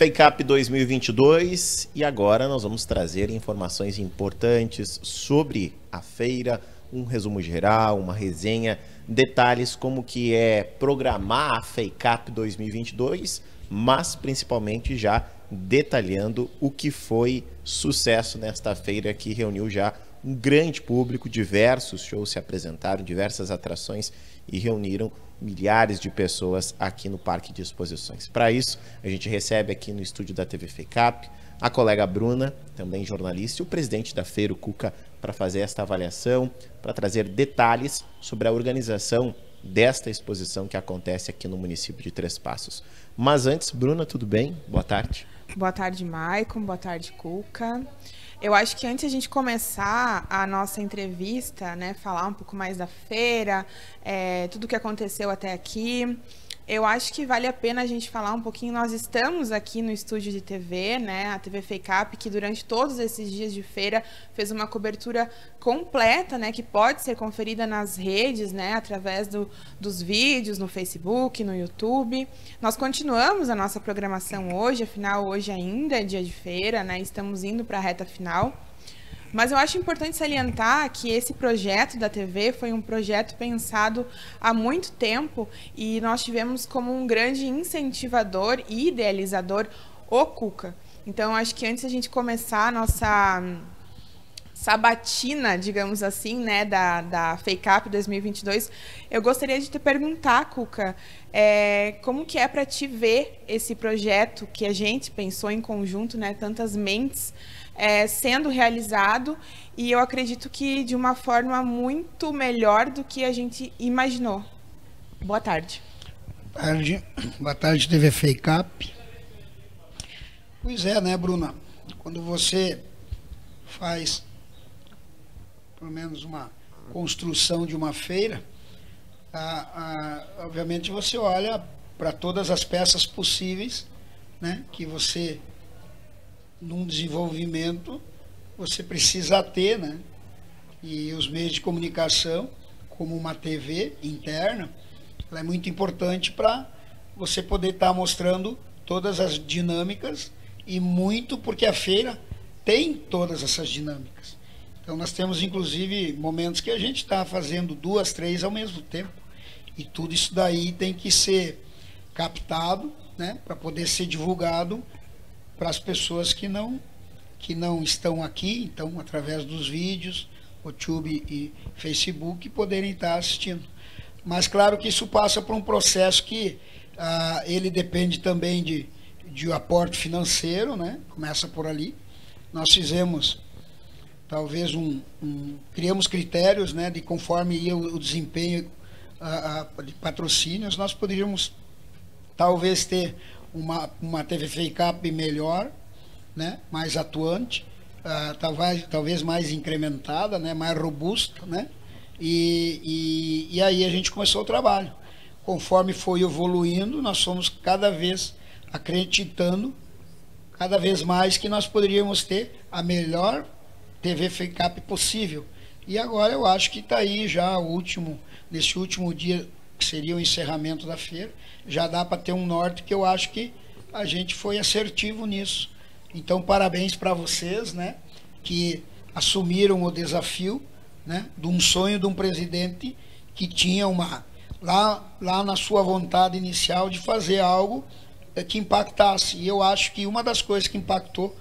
FEICAP 2022 e agora nós vamos trazer informações importantes sobre a feira, um resumo geral, uma resenha, detalhes como que é programar a FEICAP 2022, mas principalmente já detalhando o que foi sucesso nesta feira que reuniu já um grande público, diversos shows se apresentaram, diversas atrações e reuniram milhares de pessoas aqui no Parque de Exposições. Para isso, a gente recebe aqui no estúdio da TV FEICAP a colega Bruna, também jornalista, e o presidente da feira, o Cuca, para fazer esta avaliação, para trazer detalhes sobre a organização desta exposição que acontece aqui no município de Três Passos. Mas antes, Bruna, tudo bem? Boa tarde. Boa tarde, Maicon. Boa tarde, Cuca. Eu acho que antes de a gente começar a nossa entrevista, né, falar um pouco mais da feira, tudo o que aconteceu até aqui, eu acho que vale a pena a gente falar um pouquinho. Nós estamos aqui no estúdio de TV, né, a TV FEICAP, que durante todos esses dias de feira fez uma cobertura completa, né, que pode ser conferida nas redes, né, através dos vídeos no Facebook, no YouTube. Nós continuamos a nossa programação hoje, afinal hoje ainda é dia de feira, né, estamos indo para a reta final. Mas eu acho importante salientar que esse projeto da TV foi um projeto pensado há muito tempo e nós tivemos como um grande incentivador e idealizador o Cuca. Então, acho que antes de a gente começar a nossa sabatina, digamos assim, né, da FEICAP 2022, eu gostaria de te perguntar, Cuca, como que é para ti ver esse projeto que a gente pensou em conjunto, né, tantas mentes, sendo realizado, e eu acredito que de uma forma muito melhor do que a gente imaginou. Boa tarde. Boa tarde, TV FEICAP. Pois é, né, Bruna? Quando você faz, pelo menos, uma construção de uma feira, obviamente você olha para todas as peças possíveis, né, que você, num desenvolvimento, você precisa ter, né? E os meios de comunicação, como uma TV interna, ela é muito importante para você poder estar mostrando todas as dinâmicas, e muito porque a feira tem todas essas dinâmicas. Então nós temos inclusive momentos que a gente está fazendo 2, 3 ao mesmo tempo, e tudo isso daí tem que ser captado, né, para poder ser divulgado para as pessoas que não estão aqui, então através dos vídeos, YouTube e Facebook, poderem estar assistindo. Mas claro que isso passa por um processo que ele depende também de aporte financeiro, né? Começa por ali. Nós fizemos talvez criamos critérios, né, de conforme ia o desempenho de patrocínios, nós poderíamos talvez ter uma TV FEICAP melhor, né, mais atuante, talvez mais incrementada, né, mais robusta, né, e aí a gente começou o trabalho. Conforme foi evoluindo, nós fomos cada vez acreditando, cada vez mais, que nós poderíamos ter a melhor TV FEICAP possível. E agora eu acho que está aí já nesse último dia, que seria o encerramento da feira, já dá para ter um norte, que eu acho que a gente foi assertivo nisso. Então, parabéns para vocês, né, que assumiram o desafio, né, de um sonho de um presidente que tinha lá na sua vontade inicial de fazer algo que impactasse. E eu acho que uma das coisas que impactou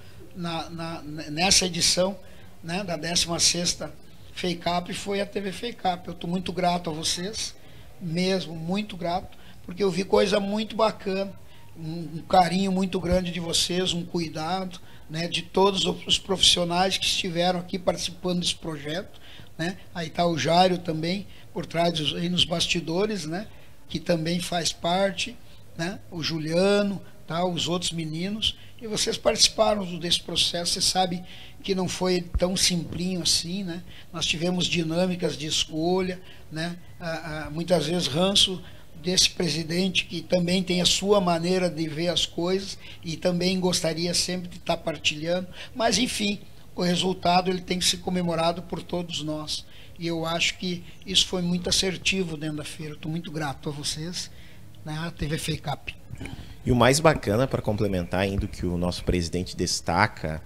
nessa edição, né, da 16ª FEICAP foi a TV FEICAP. Eu estou muito grato a vocês, mesmo muito grato, porque eu vi coisa muito bacana, um carinho muito grande de vocês, um cuidado, né, de todos os profissionais que estiveram aqui participando desse projeto, né. Aí está o Jairo também, por trás aí nos bastidores, né, que também faz parte, né, o Juliano, tá, os outros meninos, e vocês participaram desse processo. Você sabe que não foi tão simplinho assim, né? Nós tivemos dinâmicas de escolha, né? Muitas vezes ranço desse presidente, que também tem a sua maneira de ver as coisas e também gostaria sempre de estar partilhando, mas enfim, o resultado ele tem que ser comemorado por todos nós, e eu acho que isso foi muito assertivo dentro da feira. Estou muito grato a vocês, né, a TV FEICAP. E o mais bacana, para complementar ainda o que o nosso presidente destaca,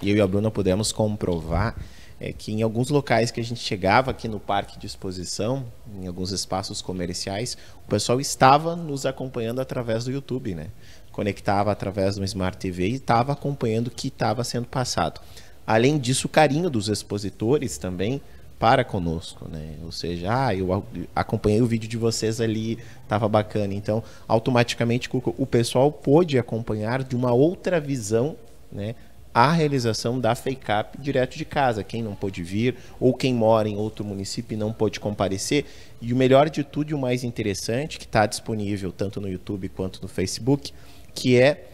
e eu e a Bruna pudemos comprovar, é que em alguns locais que a gente chegava aqui no parque de exposição, em alguns espaços comerciais, o pessoal estava nos acompanhando através do YouTube, né? Conectava através do Smart TV e estava acompanhando o que estava sendo passado. Além disso, o carinho dos expositores também para conosco, né? Ou seja, eu acompanhei o vídeo de vocês ali, estava bacana. Então, automaticamente, o pessoal pôde acompanhar de uma outra visão, né, a realização da FEICAP direto de casa. Quem não pôde vir, ou quem mora em outro município e não pôde comparecer. E o melhor de tudo e o mais interessante, que está disponível tanto no YouTube quanto no Facebook, que é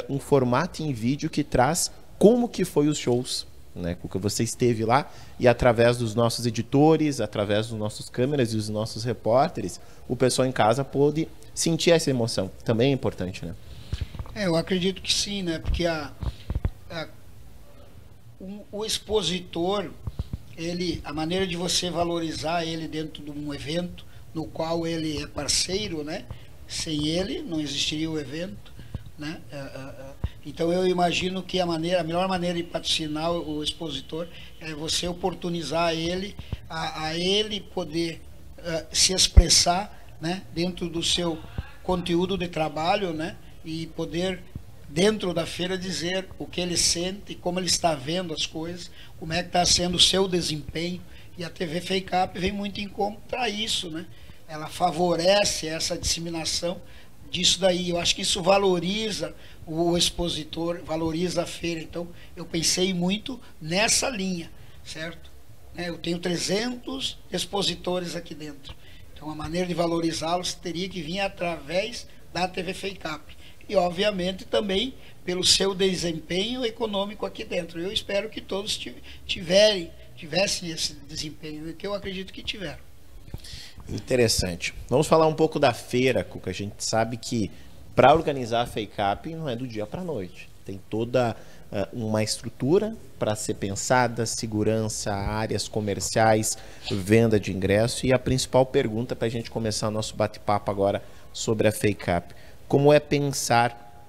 um formato em vídeo que traz como que foi os shows, né? Porque você esteve lá e através dos nossos editores, através dos nossos câmeras e dos nossos repórteres, o pessoal em casa pôde sentir essa emoção. Também é importante, né? Eu acredito que sim, né? Porque o expositor, a maneira de você valorizar ele dentro de um evento no qual ele é parceiro, né? Sem ele não existiria o evento, né? Então eu imagino que a melhor maneira de patrocinar o expositor é você oportunizar ele a ele poder se expressar, né? Dentro do seu conteúdo de trabalho, né? E poder dentro da feira dizer o que ele sente, como ele está vendo as coisas, como é que está sendo o seu desempenho. E a TV FEICAP vem muito em conta isso, né? Ela favorece essa disseminação disso daí. Eu acho que isso valoriza o expositor, valoriza a feira. Então, eu pensei muito nessa linha, certo? Eu tenho 300 expositores aqui dentro. Então, a maneira de valorizá-los teria que vir através da TV FEICAP. E, obviamente, também pelo seu desempenho econômico aqui dentro. Eu espero que todos tivessem esse desempenho, que eu acredito que tiveram. Interessante. Vamos falar um pouco da feira, Cuca. A gente sabe que para organizar a FEICAP não é do dia para a noite. Tem toda uma estrutura para ser pensada, segurança, áreas comerciais, venda de ingresso. E a principal pergunta para a gente começar o nosso bate-papo agora sobre a FEICAP. Como é pensar,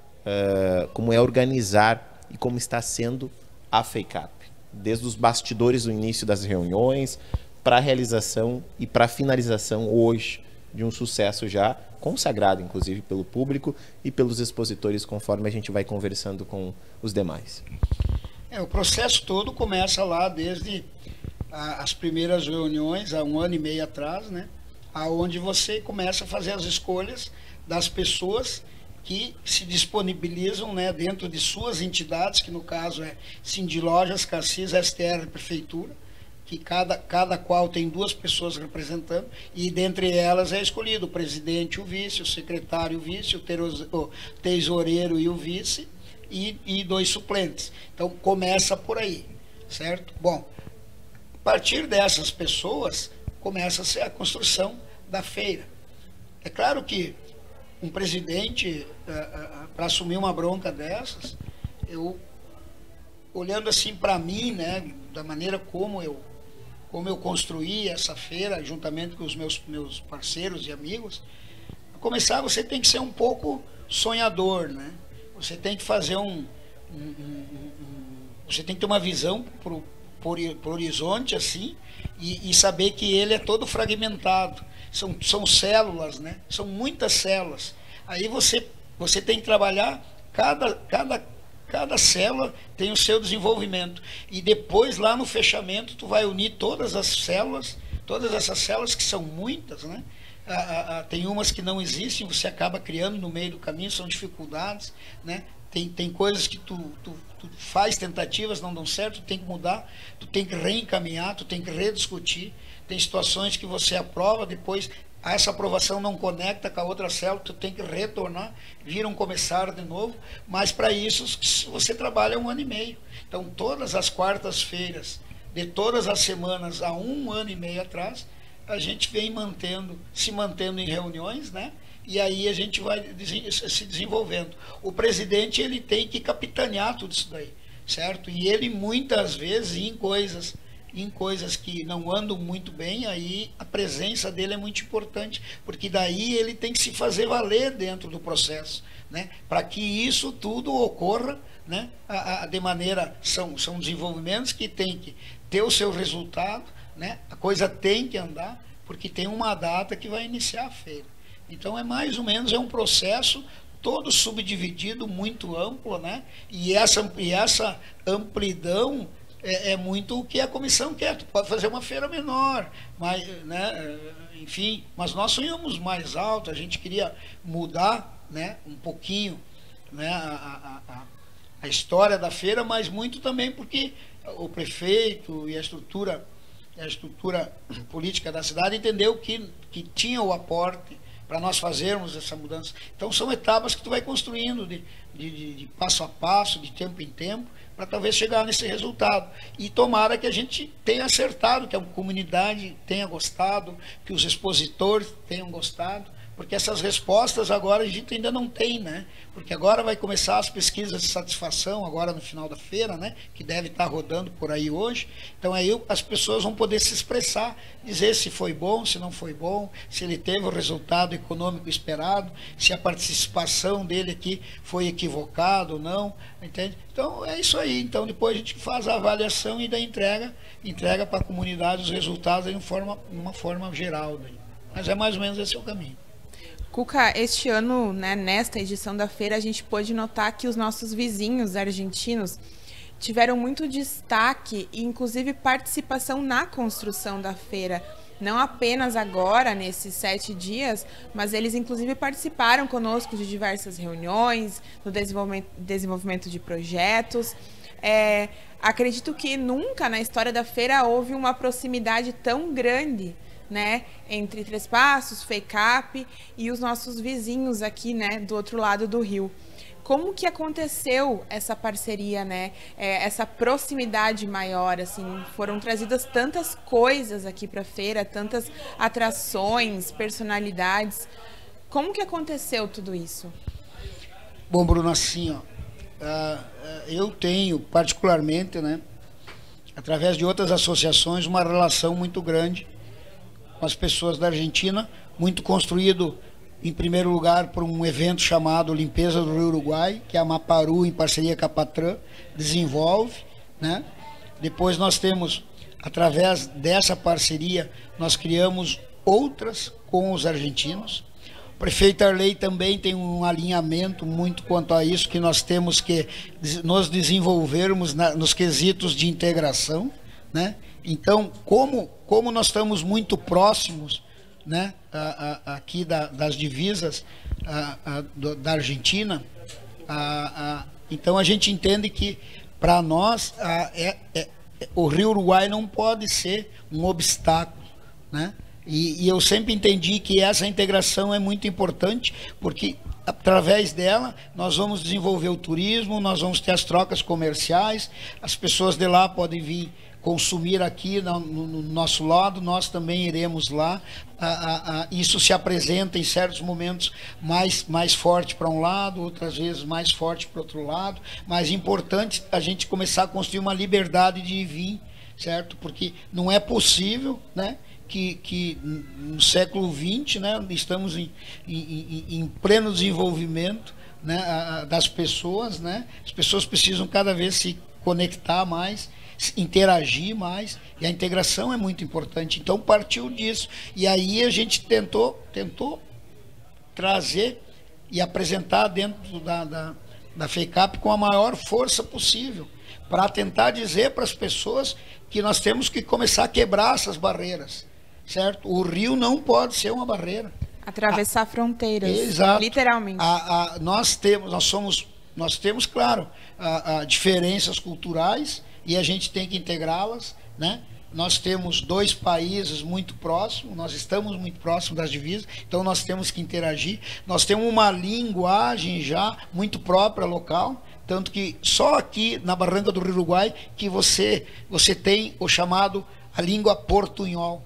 como é organizar e como está sendo a FEICAP? Desde os bastidores do início das reuniões, para a realização e para a finalização hoje de um sucesso já consagrado, inclusive, pelo público e pelos expositores, conforme a gente vai conversando com os demais. O processo todo começa lá desde as primeiras reuniões, há 1 ano e meio atrás, né? Onde você começa a fazer as escolhas das pessoas que se disponibilizam, né, dentro de suas entidades, que no caso é Sindilojas, Cassis, STR, Prefeitura, que cada qual tem 2 pessoas representando, e dentre elas é escolhido o presidente, o vice, o secretário, o vice, o tesoureiro e o vice, e 2 suplentes. Então começa por aí, certo? Bom, a partir dessas pessoas começa a construção da feira. É claro que um presidente, para assumir uma bronca dessas, olhando assim para mim, né, da maneira como eu construí essa feira, juntamente com os meus parceiros e amigos, a começar, você tem que ser um pouco sonhador, né? Você tem que fazer você tem que ter uma visão por horizonte, assim, e saber que ele é todo fragmentado. São células, né? São muitas células. Aí você tem que trabalhar, cada célula tem o seu desenvolvimento. E depois, lá no fechamento, tu vai unir todas as células, todas essas células que são muitas, né? Tem umas que não existem, você acaba criando no meio do caminho, são dificuldades, né? Tem coisas que tu faz tentativas, não dão certo, tu tem que mudar, tu tem que reencaminhar, tu tem que rediscutir. Tem situações que você aprova, depois essa aprovação não conecta com a outra célula, tu tem que retornar, começar de novo, mas para isso você trabalha 1 ano e meio. Então todas as quartas-feiras, de todas as semanas, há 1 ano e meio atrás, a gente vem se mantendo em reuniões, né? E aí a gente vai se desenvolvendo. O presidente, ele tem que capitanear tudo isso daí, certo? E ele muitas vezes em coisas em coisas que não andam muito bem, aí a presença dele é muito importante, porque daí ele tem que se fazer valer dentro do processo, né? Para que isso tudo ocorra, né? De maneira, são desenvolvimentos que tem que ter o seu resultado, né? A coisa tem que andar, porque tem uma data que vai iniciar a feira. Então é mais ou menos, é um processo todo subdividido, muito amplo, né? E essa amplidão é muito o que a comissão quer. Tu pode fazer uma feira menor, mas, né? Enfim, mas nós sonhamos mais alto, a gente queria mudar, né? Um pouquinho, né? A história da feira, mas muito também porque o prefeito e a estrutura política da cidade entendeu que tinha o aporte para nós fazermos essa mudança. Então são etapas que tu vai construindo de passo a passo, de tempo em tempo, para talvez chegar nesse resultado. E tomara que a gente tenha acertado, que a comunidade tenha gostado, que os expositores tenham gostado, porque essas respostas agora a gente ainda não tem, né? Porque agora vai começar as pesquisas de satisfação, agora no final da feira, né? Que deve estar rodando por aí hoje. Então aí as pessoas vão poder se expressar, dizer se foi bom, se não foi bom, se ele teve o resultado econômico esperado, se a participação dele aqui foi equivocada ou não, entende? Então é isso aí. Então depois a gente faz a avaliação e daí entrega para a comunidade os resultados de uma forma geral. Daí. Mas é mais ou menos esse o caminho. Cuca, este ano, né, nesta edição da feira, a gente pôde notar que os nossos vizinhos argentinos tiveram muito destaque e, inclusive, participação na construção da feira. Não apenas agora, nesses 7 dias, mas eles, inclusive, participaram conosco de diversas reuniões, no desenvolvimento de projetos. Acredito que nunca na história da feira houve uma proximidade tão grande, né, entre Três Passos, FECAP e os nossos vizinhos aqui, né, do outro lado do rio. Como que aconteceu essa parceria, né, essa proximidade maior, assim, foram trazidas tantas coisas aqui para a feira, tantas atrações, personalidades. Como que aconteceu tudo isso? Bom, Bruno, assim, ó, eu tenho particularmente, né, através de outras associações, uma relação muito grande com as pessoas da Argentina, muito construído, em primeiro lugar, por um evento chamado Limpeza do Rio Uruguai, que a Maparu, em parceria com a Patran, desenvolve, né? Depois nós temos, através dessa parceria, nós criamos outras com os argentinos. O prefeito Arley também tem um alinhamento muito quanto a isso, que nós temos que nos desenvolvermos nos quesitos de integração, né? Então, como nós estamos muito próximos, né, aqui das divisas da Argentina, então a gente entende que para nós o Rio Uruguai não pode ser um obstáculo, né? E eu sempre entendi que essa integração é muito importante, porque através dela nós vamos desenvolver o turismo, nós vamos ter as trocas comerciais, as pessoas de lá podem vir consumir aqui no nosso lado, nós também iremos lá. Isso se apresenta em certos momentos mais forte para um lado, outras vezes mais forte para o outro lado, mas é importante a gente começar a construir uma liberdade de vir, certo? Porque não é possível, né, que no século XX, né, estamos em pleno desenvolvimento, né, das pessoas, né? As pessoas precisam cada vez se conectar mais, interagir mais, e a integração é muito importante. Então partiu disso, e aí a gente tentou trazer e apresentar dentro da FECAP com a maior força possível, para tentar dizer para as pessoas que nós temos que começar a quebrar essas barreiras, certo? O rio não pode ser uma barreira. Atravessar fronteiras, exato. Literalmente. Nós temos, claro, diferenças culturais, e a gente tem que integrá-las, né? Nós temos 2 países muito próximos, nós estamos muito próximos das divisas, então nós temos que interagir. Nós temos uma linguagem já muito própria local, tanto que só aqui na Barranca do Rio Uruguai que você tem o chamado a língua portunhol,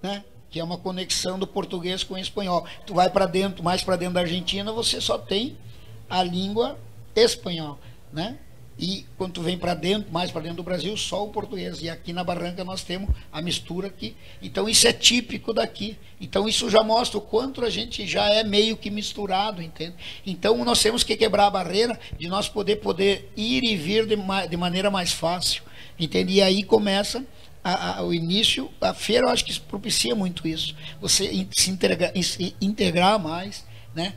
né? Que é uma conexão do português com o espanhol. Tu vai para dentro, mais para dentro da Argentina, você só tem a língua espanhol, né? e quando tu vem para dentro, mais para dentro do Brasil, só o português. E aqui na Barranca nós temos a mistura aqui. Então isso é típico daqui. Então isso já mostra o quanto a gente já é meio que misturado, entende? Então nós temos que quebrar a barreira de nós poder ir e vir de maneira mais fácil, entende? E aí começa o início. A feira, eu acho que propicia muito isso. Você se integrar mais, né?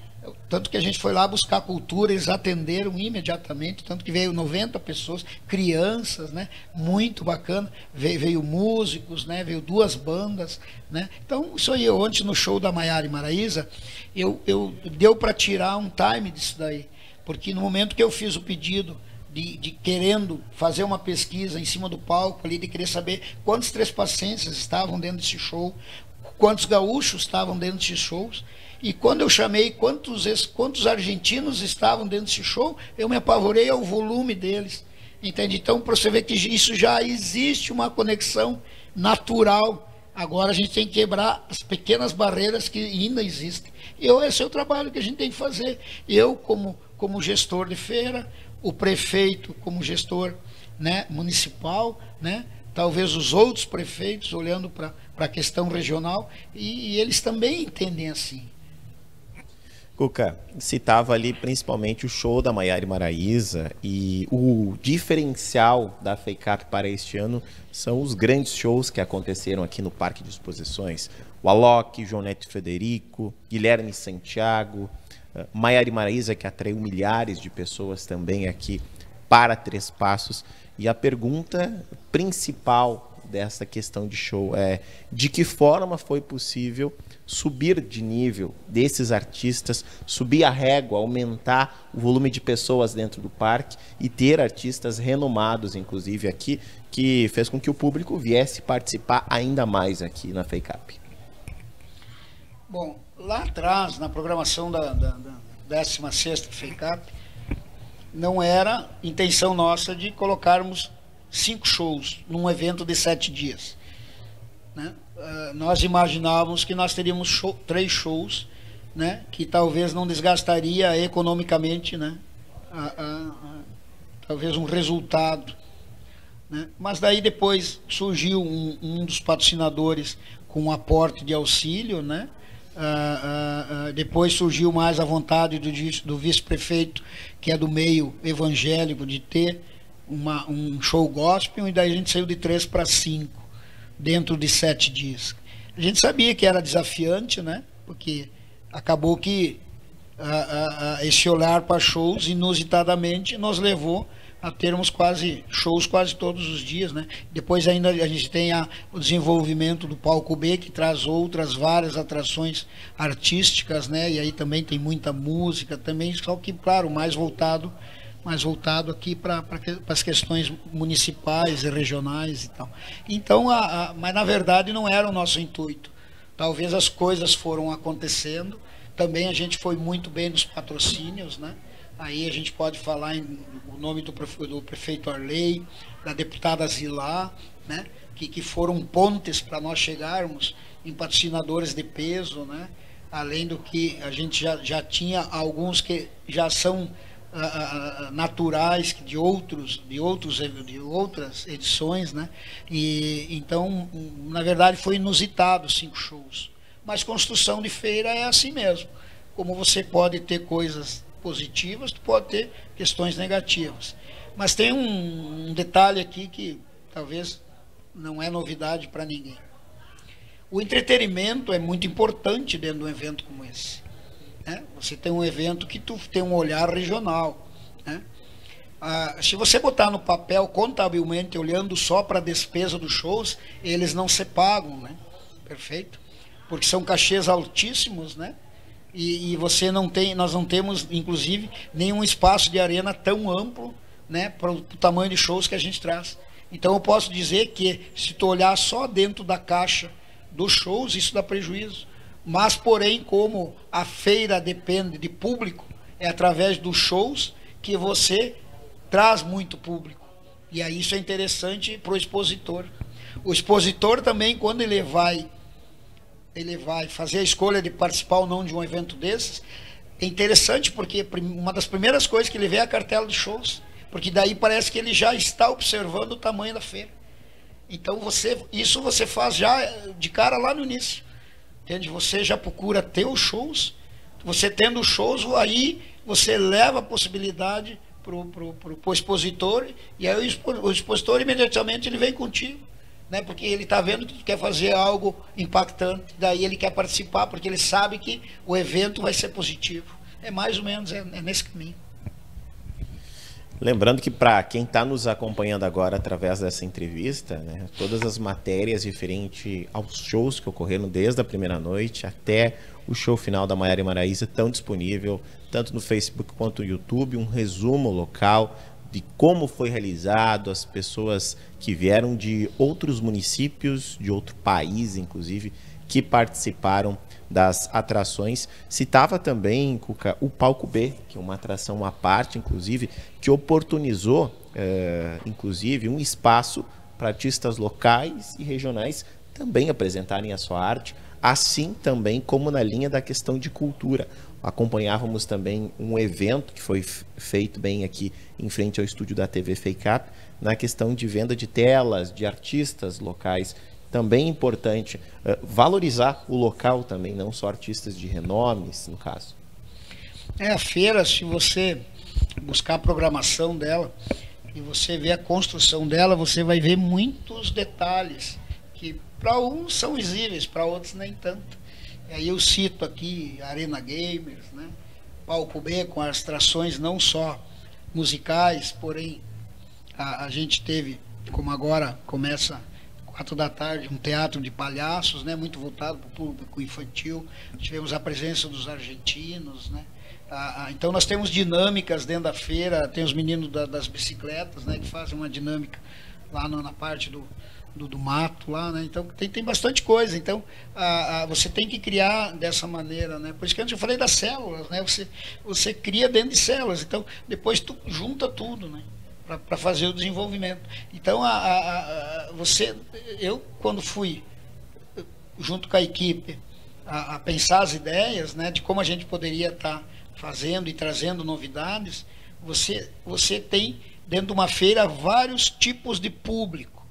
Tanto que a gente foi lá buscar cultura, eles atenderam imediatamente, tanto que veio 90 pessoas, crianças, né? Muito bacana, veio músicos, né? Veio 2 bandas, né? Então, isso aí, ontem no show da Maiara e Maraíza, deu para tirar um time disso daí, porque no momento que eu fiz o pedido de querendo fazer uma pesquisa em cima do palco ali, de querer saber quantos trespacenses estavam dentro desse show, quantos gaúchos estavam dentro desses shows, e quando eu chamei quantos argentinos estavam dentro desse show, eu me apavorei ao volume deles, entende? Então, para você ver que isso já existe uma conexão natural. Agora a gente tem que quebrar as pequenas barreiras que ainda existem. E esse é o trabalho que a gente tem que fazer. Eu, como gestor de feira, o prefeito como gestor, né, municipal, né? Talvez os outros prefeitos olhando para a questão regional, e eles também entendem assim. Cuca, citava ali principalmente o show da Maiara e Maraíza, e o diferencial da FEICAP para este ano são os grandes shows que aconteceram aqui no Parque de Exposições. O Alok, João Neto Federico, Guilherme Santiago, Maiara e Maraíza, que atraiu milhares de pessoas também aqui para Três Passos. E a pergunta principal dessa questão de show é: de que forma foi possível subir de nível desses artistas, subir a régua, aumentar o volume de pessoas dentro do parque e ter artistas renomados, inclusive aqui, que fez com que o público viesse participar ainda mais aqui na FEICAP? Bom, lá atrás, na programação da 16ª FEICAP, não era intenção nossa de colocarmos 5 shows num evento de 7 dias, né? Nós imaginávamos que nós teríamos 3 shows, né? Que talvez não desgastaria economicamente, né? Talvez um resultado, né? Mas daí depois surgiu um dos patrocinadores com um aporte de auxílio, né? Depois surgiu mais a vontade do vice-prefeito, que é do meio evangélico, de ter um show gospel, e daí a gente saiu de 3 para 5 dentro de 7 dias. A gente sabia que era desafiante, né? Porque acabou que esse olhar para shows inusitadamente nos levou a termos shows quase todos os dias, né? Depois ainda a gente tem o desenvolvimento do Palco B, que traz várias atrações artísticas, né? E aí também tem muita música também, só que, claro, mais voltado aqui para as questões municipais e regionais e tal. Então, mas na verdade não era o nosso intuito. Talvez as coisas foram acontecendo. Também a gente foi muito bem nos patrocínios, né? Aí a gente pode falar o nome do prefeito Arley, da deputada Zilá, né? Que foram pontes para nós chegarmos em patrocinadores de peso, né? Além do que a gente já tinha alguns que já são naturais de outras edições, né? E então, na verdade, foi inusitado 5 shows. Mas construção de feira é assim mesmo. Como você pode ter coisas positivas, tu pode ter questões negativas. Mas tem um detalhe aqui que talvez não é novidade para ninguém. O entretenimento é muito importante dentro de um evento como esse, né? Você tem um evento que tu tem um olhar regional, né? Se você botar no papel contabilmente, olhando só para a despesa dos shows, eles não se pagam, né? Perfeito? Porque são cachês altíssimos, né? E nós não temos, inclusive, nenhum espaço de arena tão amplo, né, para o tamanho de shows que a gente traz. Então eu posso dizer que, se tu olhar só dentro da caixa dos shows, isso dá prejuízo. Mas, porém, como a feira depende de público, é através dos shows que você traz muito público. E aí isso é interessante para o expositor. O expositor também, quando ele vai fazer a escolha de participar ou não de um evento desses, é interessante porque uma das primeiras coisas que ele vê é a cartela de shows. porque daí parece que ele já está observando o tamanho da feira. Então isso você faz já de cara lá no início, entende? Você já procura ter os shows, você tendo os shows, aí você leva a possibilidade pro expositor, e aí o expositor imediatamente ele vem contigo, né? Porque ele está vendo que tu quer fazer algo impactante, daí ele quer participar, porque ele sabe que o evento vai ser positivo. É mais ou menos, é nesse caminho. Lembrando que para quem está nos acompanhando agora através dessa entrevista, né, todas as matérias referentes aos shows que ocorreram desde a primeira noite até o show final da Maiara e Maraíza estão disponíveis tanto no Facebook quanto no YouTube, um resumo local de como foi realizado, as pessoas que vieram de outros municípios, de outro país, inclusive, que participaram das atrações. Citava também, Cuca, o Palco B, que é uma atração à parte, inclusive, que oportunizou, inclusive, um espaço para artistas locais e regionais também apresentarem a sua arte, assim também como na linha da questão de cultura. Acompanhávamos também um evento que foi feito bem aqui em frente ao estúdio da TV FEICAP, na questão de venda de telas, de artistas locais. Também importante valorizar o local também, não só artistas de renomes, no caso. A feira, se você buscar a programação dela e você ver a construção dela, você vai ver muitos detalhes que para uns são visíveis, para outros nem tanto. E aí eu cito aqui Arena Gamers, né? Palco B com as atrações não só musicais, porém a gente teve, como agora começa 4 da tarde, um teatro de palhaços, né, muito voltado para o público infantil. Tivemos a presença dos argentinos, né? Então nós temos dinâmicas dentro da feira, tem os meninos das bicicletas, né, que fazem uma dinâmica lá na parte do mato lá, né? Então tem bastante coisa. Então você tem que criar dessa maneira, né? Por isso que antes eu falei das células, né? Você cria dentro de células, então depois tu junta tudo, né? Para fazer o desenvolvimento. Então eu quando fui junto com a equipe a pensar as ideias, né, de como a gente poderia estar fazendo e trazendo novidades, você tem dentro de uma feira vários tipos de público.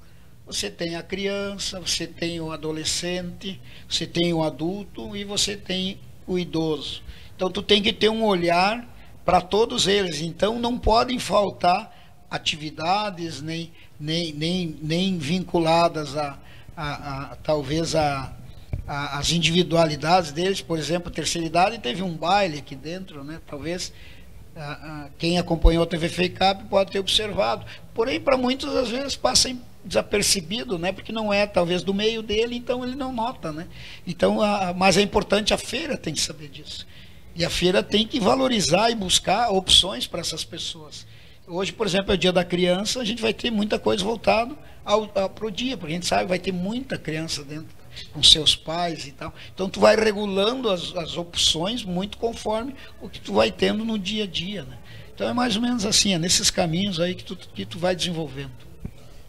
Você tem a criança, você tem o adolescente, você tem o adulto e você tem o idoso. Então tu tem que ter um olhar para todos eles. Então não podem faltar atividades nem vinculadas talvez as individualidades deles. Por exemplo, a terceira idade teve um baile aqui dentro, né? Talvez quem acompanhou a TV FEICAP pode ter observado. Porém, para muitos às vezes passa desapercebido, né? Porque não é talvez do meio dele, então ele não nota, né? Então, mas é importante, a feira tem que saber disso. E a feira tem que valorizar e buscar opções para essas pessoas. Hoje, por exemplo, é o Dia da Criança, a gente vai ter muita coisa voltada para o dia, porque a gente sabe que vai ter muita criança dentro, com seus pais e tal. Então, tu vai regulando as opções muito conforme o que tu vai tendo no dia a dia, né? Então, é mais ou menos assim, é nesses caminhos aí que tu vai desenvolvendo.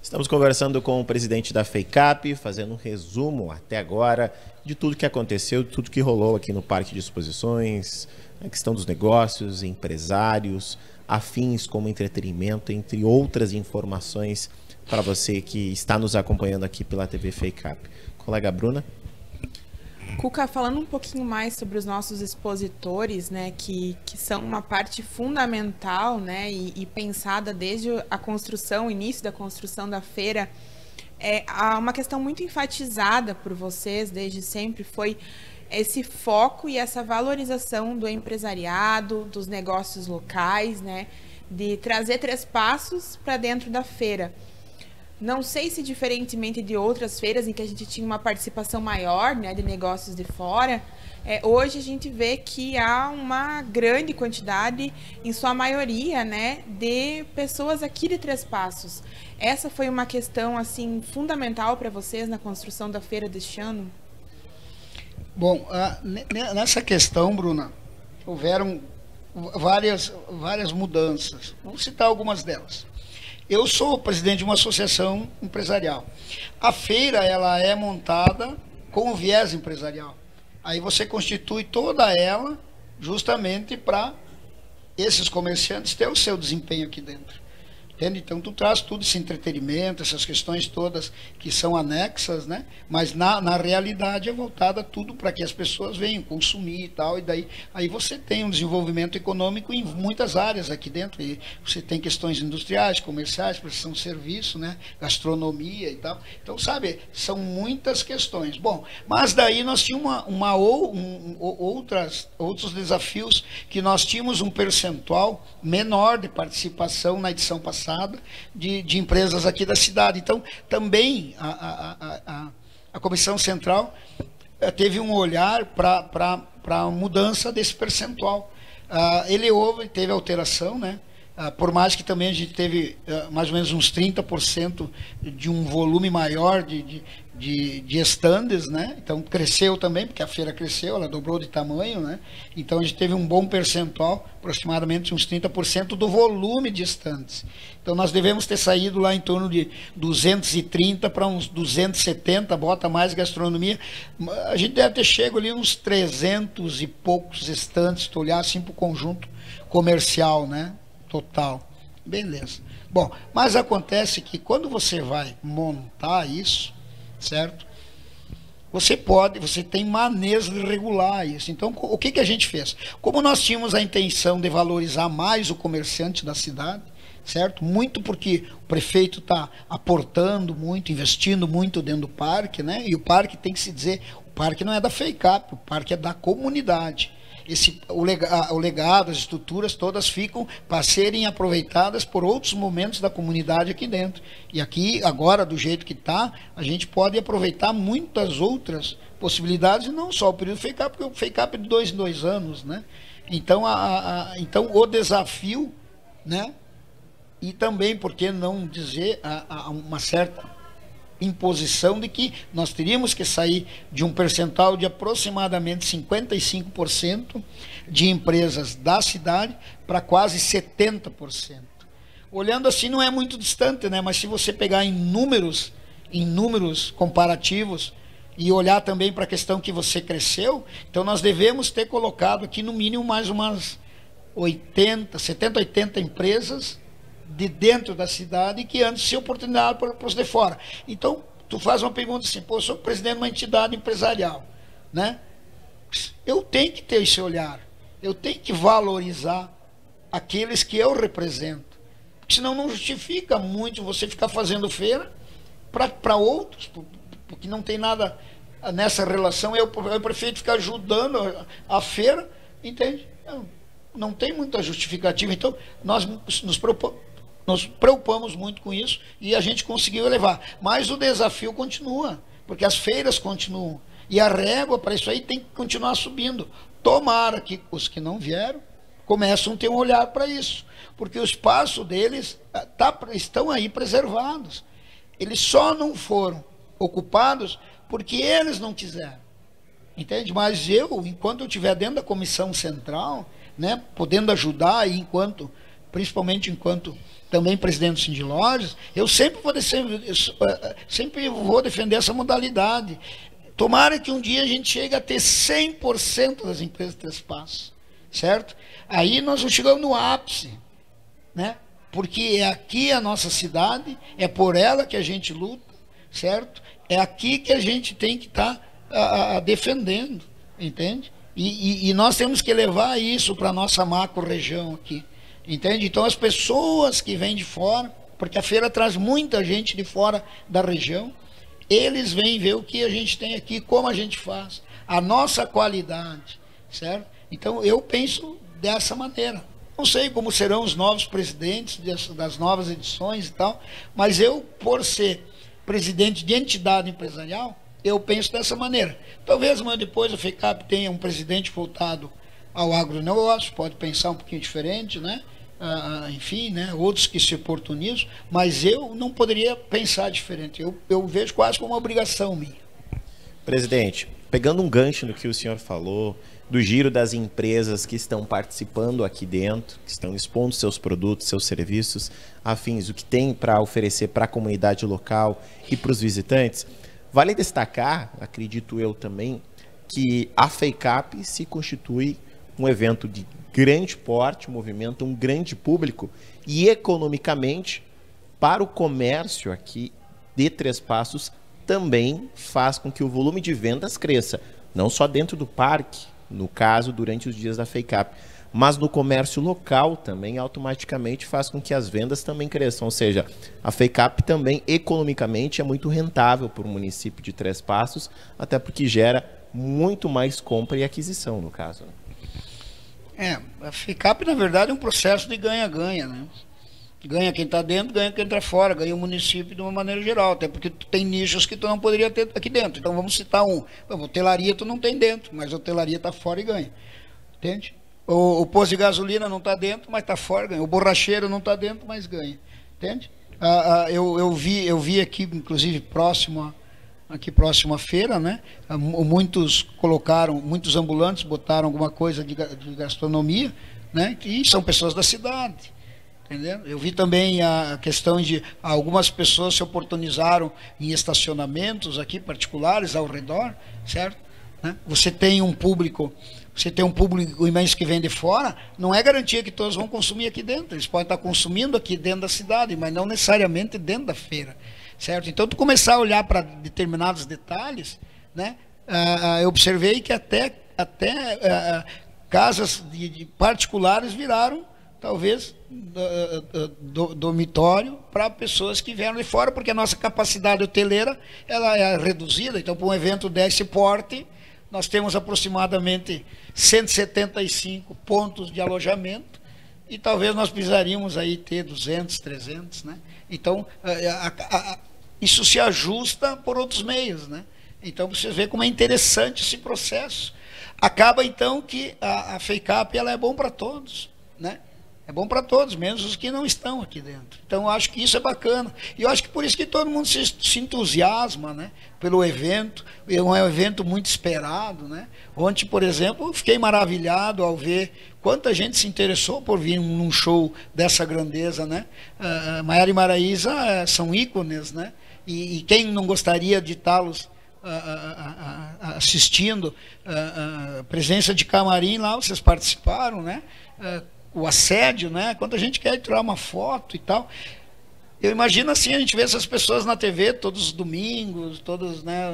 Estamos conversando com o presidente da FEICAP, fazendo um resumo até agora de tudo que aconteceu, de tudo que rolou aqui no Parque de Exposições, a questão dos negócios, empresários, afins como entretenimento, entre outras informações para você que está nos acompanhando aqui pela TV FEICAP. Colega Bruna? Cuca, falando um pouquinho mais sobre os nossos expositores, né, que são uma parte fundamental, né, e pensada desde a construção, o início da construção da feira, uma questão muito enfatizada por vocês desde sempre foi esse foco e essa valorização do empresariado, dos negócios locais, né, de trazer 3 passos para dentro da feira. Não sei se diferentemente de outras feiras em que a gente tinha uma participação maior, né, de negócios de fora, hoje a gente vê que há uma grande quantidade, em sua maioria, né, de pessoas aqui de 3 Passos. Essa foi uma questão assim fundamental para vocês na construção da feira deste ano? Bom, nessa questão, Bruna, houveram várias mudanças. Vamos citar algumas delas. Eu sou presidente de uma associação empresarial. A feira, ela é montada com o viés empresarial. Aí você constitui toda ela justamente para esses comerciantes ter o seu desempenho aqui dentro. Entende? Então tu traz tudo esse entretenimento, essas questões todas que são anexas, né? Mas na realidade é voltada tudo para que as pessoas venham consumir e tal, e daí aí você tem um desenvolvimento econômico em muitas áreas aqui dentro, e você tem questões industriais, comerciais, prestação de serviço, né? Gastronomia e tal. Então, sabe, são muitas questões. Bom, mas daí nós tínhamos outros desafios, que nós tínhamos um percentual menor de participação na edição passada de empresas aqui da cidade. Então, também a Comissão Central teve um olhar para a mudança desse percentual. Teve alteração, né? Por mais que também a gente teve mais ou menos uns 30% de um volume maior de estandes, né? Então cresceu também, porque a feira cresceu, ela dobrou de tamanho, né? Então a gente teve um bom percentual, aproximadamente uns 30% do volume de estandes. Então nós devemos ter saído lá em torno de 230 para uns 270, bota mais gastronomia. A gente deve ter chego ali uns 300 e poucos estandes, se tu olhar assim para o conjunto comercial, né? Total. Beleza. Bom, mas acontece que quando você vai montar isso, certo? Você tem maneiras de regular isso. Então, o que a gente fez? Como nós tínhamos a intenção de valorizar mais o comerciante da cidade, certo? Muito porque o prefeito está aportando muito, investindo muito dentro do parque, né? E o parque, tem que se dizer, o parque não é da FEICAP, o parque é da comunidade. O legado, as estruturas todas ficam para serem aproveitadas por outros momentos da comunidade aqui dentro. E aqui, agora, do jeito que está, a gente pode aproveitar muitas outras possibilidades, e não só o período FEICAP, porque o FEICAP é de 2 em 2 anos, né? Então, então o desafio, né? E também, por que não dizer, uma certa imposição de que nós teríamos que sair de um percentual de aproximadamente 55% de empresas da cidade para quase 70%. Olhando assim não é muito distante, né? Mas se você pegar em números comparativos e olhar também para a questão que você cresceu, então nós devemos ter colocado aqui no mínimo mais umas 70, 80 empresas de dentro da cidade que antes tinha oportunidade para os de fora. Então, tu faz uma pergunta assim, pô, eu sou presidente de uma entidade empresarial, né? Eu tenho que ter esse olhar, eu tenho que valorizar aqueles que eu represento, porque senão não justifica muito você ficar fazendo feira para outros, porque não tem nada nessa relação, eu prefiro ficar ajudando a feira, entende? Não tem muita justificativa. Então, nós nos preocupamos muito com isso e a gente conseguiu elevar. Mas o desafio continua, porque as feiras continuam. E a régua para isso aí tem que continuar subindo. Tomara que os que não vieram começam a ter um olhar para isso, porque o espaço deles estão aí preservados. Eles só não foram ocupados porque eles não quiseram. Entende? Mas enquanto eu estiver dentro da comissão central, né, podendo ajudar, e principalmente enquanto também presidente do Sindicato de Lojas, eu sempre vou defender essa modalidade. Tomara que um dia a gente chegue a ter 100% das empresas de Três Passos, certo? Aí nós chegamos no ápice, né? Porque é aqui a nossa cidade, é por ela que a gente luta, certo? É aqui que a gente tem que estar defendendo, entende? E nós temos que levar isso para a nossa macro-região aqui. Entende? Então as pessoas que vêm de fora, porque a feira traz muita gente de fora da região, eles vêm ver o que a gente tem aqui, como a gente faz, a nossa qualidade, certo? Então eu penso dessa maneira. Não sei como serão os novos presidentes das novas edições e tal, mas eu, por ser presidente de entidade empresarial, eu penso dessa maneira. Talvez amanhã depois a FEICAP tenha um presidente voltado ao agronegócio, pode pensar um pouquinho diferente, né? Enfim, né? Outros que se oportunizam, mas eu não poderia pensar diferente. Eu vejo quase como uma obrigação minha. Presidente, pegando um gancho no que o senhor falou, do giro das empresas que estão participando aqui dentro, que estão expondo seus produtos, seus serviços, afins, o que tem para oferecer para a comunidade local e para os visitantes, vale destacar, acredito eu também, que a FEICAP se constitui um evento de grande porte, movimenta um grande público e economicamente para o comércio aqui de Três Passos também faz com que o volume de vendas cresça, não só dentro do parque, no caso, durante os dias da FEICAP, mas no comércio local também automaticamente faz com que as vendas também cresçam. Ou seja, a FEICAP também economicamente é muito rentável para o município de Três Passos, até porque gera muito mais compra e aquisição, no caso. A FEICAP, na verdade, é um processo de ganha-ganha, né? Ganha quem está dentro, ganha quem está fora, ganha o município de uma maneira geral, até porque tu tem nichos que tu não poderia ter aqui dentro. Então vamos citar um. A hotelaria tu não tem dentro, mas a hotelaria está fora e ganha. Entende? O posto de gasolina não está dentro, mas está fora, ganha. O borracheiro não está dentro, mas ganha. Entende? Eu vi aqui, inclusive, próximo à feira, né? Muitos ambulantes botaram alguma coisa de gastronomia, né? E são pessoas da cidade. Entendeu? Eu vi também a questão de algumas pessoas se oportunizaram em estacionamentos aqui particulares ao redor, certo? Né? Você tem um público imenso que vem de fora, não é garantia que todos vão consumir aqui dentro. Eles podem estar consumindo aqui dentro da cidade, mas não necessariamente dentro da feira, certo? Então, tu começar a olhar para determinados detalhes, né? Eu observei que até casas de particulares viraram talvez dormitório para pessoas que vieram de fora, porque a nossa capacidade hoteleira ela é reduzida. Então, para um evento desse porte, nós temos aproximadamente 175 pontos de alojamento e talvez nós precisaríamos aí ter 200, 300, né? Então, isso se ajusta por outros meios, né? Então, você vê como é interessante esse processo. Acaba, então, que a FEICAP ela é bom para todos, né? É bom para todos, menos os que não estão aqui dentro. Então, eu acho que isso é bacana. E eu acho que por isso que todo mundo se entusiasma, né, pelo evento. É um evento muito esperado, né? Ontem, por exemplo, eu fiquei maravilhado ao ver quanta gente se interessou por vir num show dessa grandeza, né? Maiara e Maraísa são ícones, né? E quem não gostaria de tê-los assistindo? A presença de camarim lá, vocês participaram, né? O assédio, né? Quando a gente quer tirar uma foto e tal. Eu imagino assim, a gente vê essas pessoas na TV todos os domingos, todos, né,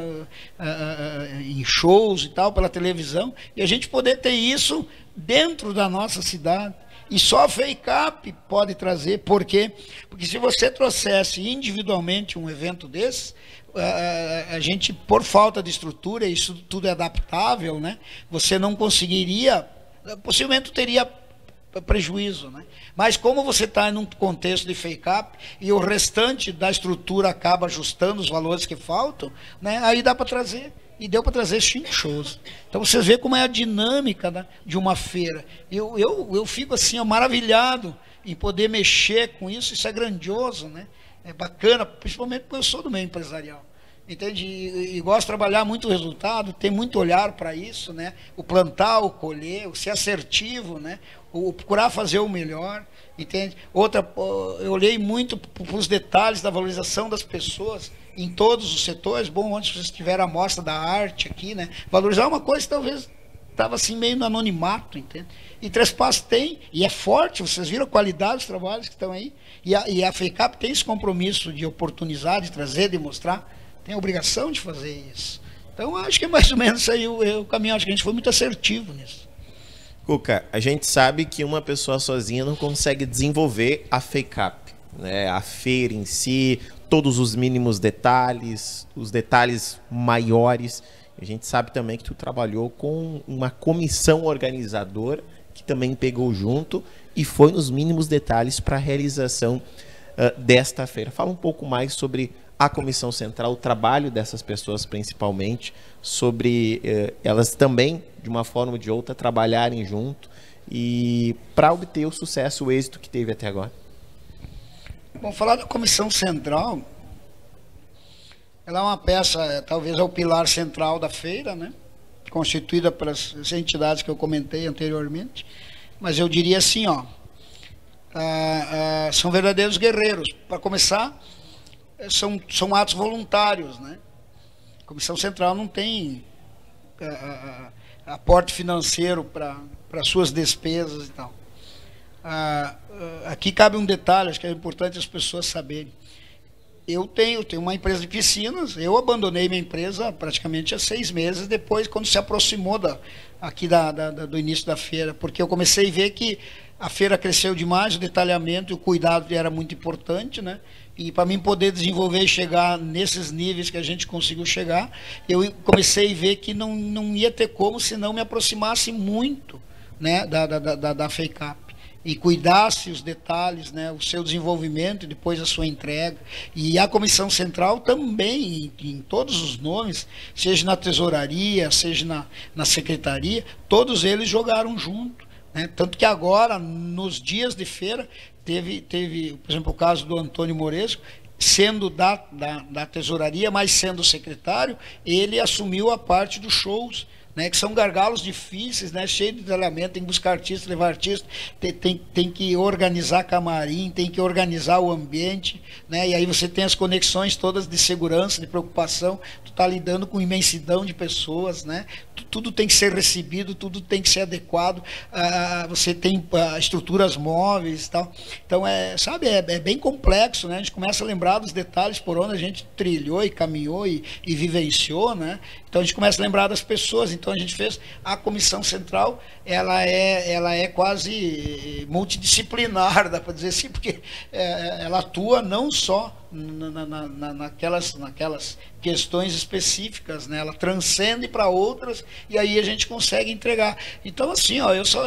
em shows e tal, pela televisão, e a gente poder ter isso dentro da nossa cidade. E só a FEICAP pode trazer. Por quê? Porque se você trouxesse individualmente um evento desse, a gente, por falta de estrutura, isso tudo é adaptável, né? Você não conseguiria, possivelmente teria prejuízo, né? Mas como você está em um contexto de FEICAP e o restante da estrutura acaba ajustando os valores que faltam, né? Aí dá para trazer, e deu para trazer 5 shows. Então vocês veem como é a dinâmica, né, de uma feira. Eu fico assim, ó, maravilhado em poder mexer com isso. Isso é grandioso, né? É bacana, principalmente porque eu sou do meio empresarial. Entende? E gosto de trabalhar muito o resultado, tem muito olhar para isso, né? O plantar, o colher, o ser assertivo, né? O procurar fazer o melhor, entende? Outra, eu olhei muito para os detalhes da valorização das pessoas em todos os setores. Bom, onde vocês tiveram a mostra da arte aqui, né? Valorizar uma coisa que talvez estava assim meio no anonimato, entende? E Três Passos tem, e é forte, vocês viram a qualidade dos trabalhos que estão aí, e a FEICAP tem esse compromisso de oportunizar, de trazer, de mostrar, tem a obrigação de fazer isso. Então, acho que é mais ou menos aí o caminho. Acho que a gente foi muito assertivo nisso. Cuca, a gente sabe que uma pessoa sozinha não consegue desenvolver a FEICAP, né? A feira em si, todos os mínimos detalhes, os detalhes maiores. A gente sabe também que tu trabalhou com uma comissão organizadora que também pegou junto e foi nos mínimos detalhes para a realização desta feira. Fala um pouco mais sobre a Comissão Central, o trabalho dessas pessoas principalmente, sobre elas também, de uma forma ou de outra, trabalharem junto e para obter o sucesso, o êxito que teve até agora. Bom, falar da Comissão Central, ela é uma peça, talvez é o pilar central da feira, né? Constituída pelas entidades que eu comentei anteriormente, mas eu diria assim, ó, são verdadeiros guerreiros. Para começar, são atos voluntários, né? A Comissão Central não tem aporte financeiro para suas despesas e tal. aqui cabe um detalhe, acho que é importante as pessoas saberem. Eu tenho uma empresa de piscinas, eu abandonei minha empresa praticamente há 6 meses, depois quando se aproximou do início da feira, porque eu comecei a ver que a feira cresceu demais, o detalhamento e o cuidado era muito importante, né? E para mim poder desenvolver e chegar nesses níveis que a gente conseguiu chegar, eu comecei a ver que não ia ter como se não me aproximasse muito, né, da FEICAP. E cuidasse os detalhes, né, o seu desenvolvimento e depois a sua entrega. E a Comissão Central também, em todos os nomes, seja na tesouraria, seja na secretaria, todos eles jogaram junto, né? Tanto que agora, nos dias de feira, teve por exemplo, o caso do Antônio Moresco, sendo da tesouraria, mas sendo secretário, ele assumiu a parte dos shows, né, que são gargalos difíceis, né, cheio de detalhamento, tem que buscar artista, levar artista, tem que organizar camarim, tem que organizar o ambiente, né, e aí você tem as conexões todas de segurança, de preocupação, tu tá lidando com imensidão de pessoas, né, tudo tem que ser recebido, tudo tem que ser adequado, você tem estruturas móveis e tal, então é bem complexo, né, a gente começa a lembrar dos detalhes por onde a gente trilhou e caminhou e vivenciou, né, então a gente começa a lembrar das pessoas. Então a gente fez a Comissão Central, ela é quase multidisciplinar, dá para dizer assim, porque ela atua não só naquelas questões específicas, né? Ela transcende para outras e aí a gente consegue entregar. Então assim, ó, eu só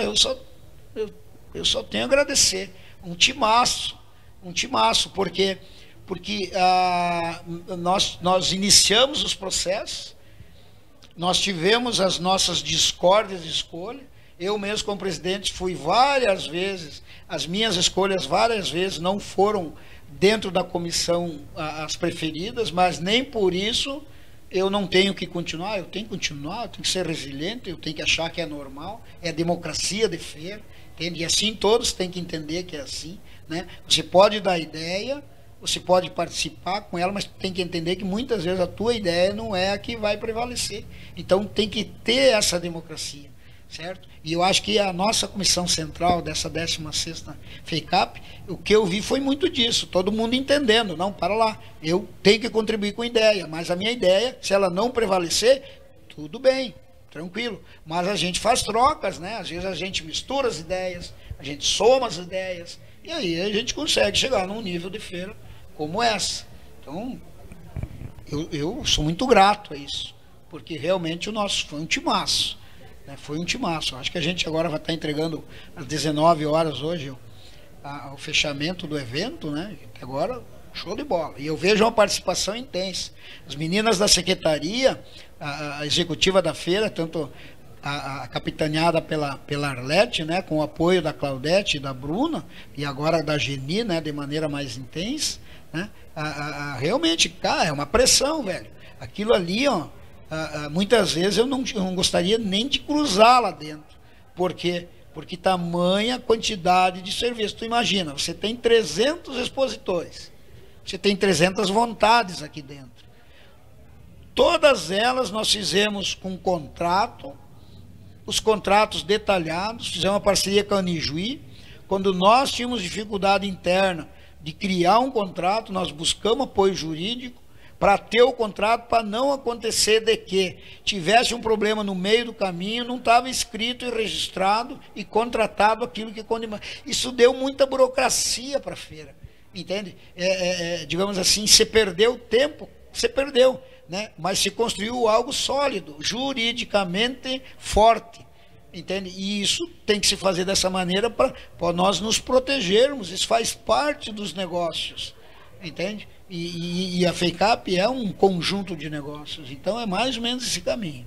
tenho a agradecer, um timaço, porque nós iniciamos os processos. Nós tivemos as nossas discórdias de escolha. Eu mesmo, como presidente, fui várias vezes, as minhas escolhas várias vezes não foram dentro da comissão as preferidas, mas nem por isso eu não tenho que continuar. Eu tenho que continuar, eu tenho que ser resiliente, eu tenho que achar que é normal, é democracia de feira, entende? E assim todos têm que entender que é assim, né? Você pode dar ideia, você pode participar com ela, mas tem que entender que muitas vezes a tua ideia não é a que vai prevalecer. Então tem que ter essa democracia, certo? E eu acho que a nossa Comissão Central dessa 16ª FEICAP, o que eu vi foi muito disso, todo mundo entendendo, não, para lá, eu tenho que contribuir com ideia, mas a minha ideia, se ela não prevalecer, tudo bem, tranquilo, mas a gente faz trocas, né? Às vezes a gente mistura as ideias, a gente soma as ideias, e aí a gente consegue chegar num nível de feira como essa. Então, eu sou muito grato a isso, porque realmente o nosso foi um timaço, né? Foi um timaço. Acho que a gente agora vai estar entregando às 19 horas hoje o fechamento do evento, né? Agora, show de bola. E eu vejo uma participação intensa. As meninas da secretaria, a executiva da feira, tanto a capitaneada pela Arlete, né, com o apoio da Claudete e da Bruna, e agora da Geni, né, de maneira mais intensa, né, realmente, cara, é uma pressão, velho. Aquilo ali, ó, muitas vezes eu não gostaria nem de cruzar lá dentro. Por quê? Porque tamanha quantidade de serviço. Tu imagina, você tem 300 expositores, você tem 300 vontades aqui dentro. Todas elas nós fizemos com contrato, os contratos detalhados, fizemos uma parceria com a Anijuí. Quando nós tínhamos dificuldade interna de criar um contrato, nós buscamos apoio jurídico para ter o contrato, para não acontecer de que tivesse um problema no meio do caminho, não estava escrito e registrado e contratado aquilo que... Isso deu muita burocracia para a feira, entende? Digamos assim, se perdeu tempo, você perdeu, né? Mas se construiu algo sólido, juridicamente forte, entende? E isso tem que se fazer dessa maneira para nós nos protegermos. Isso faz parte dos negócios, entende? E a FEICAP é um conjunto de negócios, então é mais ou menos esse caminho.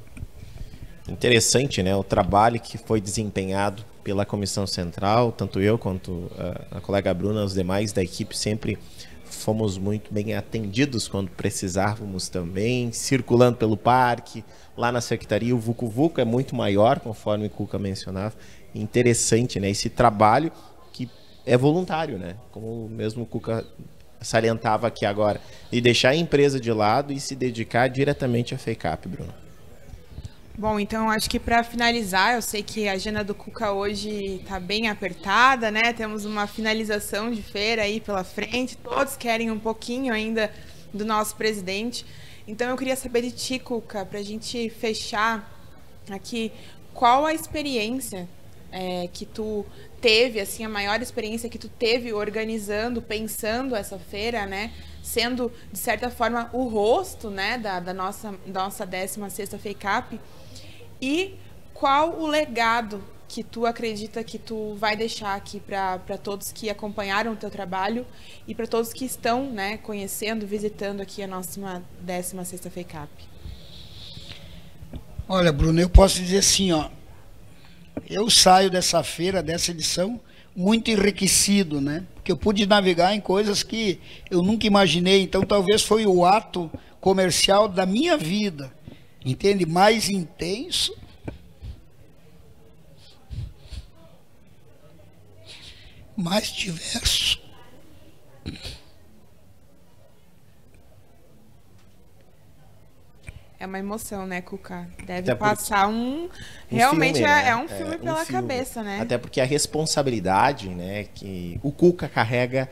Interessante, né? O trabalho que foi desempenhado pela Comissão Central, tanto eu quanto a colega Bruna, os demais da equipe sempre fomos muito bem atendidos quando precisávamos também, circulando pelo parque, lá na secretaria. O Vucu Vucu é muito maior, conforme o Cuca mencionava. Interessante, né? Esse trabalho que é voluntário, né? Como mesmo o Cuca salientava aqui agora, e deixar a empresa de lado e se dedicar diretamente à FEICAP, Bruno. Bom, então acho que para finalizar, eu sei que a agenda do Cuca hoje está bem apertada, né? Temos uma finalização de feira aí pela frente, todos querem um pouquinho ainda do nosso presidente. Então eu queria saber de ti, Cuca, para a gente fechar aqui, qual a experiência que tu teve, assim, a maior experiência que tu teve organizando, pensando essa feira, né? Sendo, de certa forma, o rosto, né, da nossa 16ª FEICAP. E qual o legado que tu acredita que tu vai deixar aqui para todos que acompanharam o teu trabalho e para todos que estão, né, conhecendo, visitando aqui a nossa 16ª FEICAP? Olha, Bruno, eu posso dizer assim, ó, eu saio dessa feira, dessa edição, muito enriquecido, né? Porque eu pude navegar em coisas que eu nunca imaginei, então talvez foi o ato comercial da minha vida, entende? Mais intenso, mais diverso. É uma emoção, né, Cuca? Deve Até passar realmente filme, né? é um filme pela cabeça, né? Até porque a responsabilidade, né, que o Cuca carrega,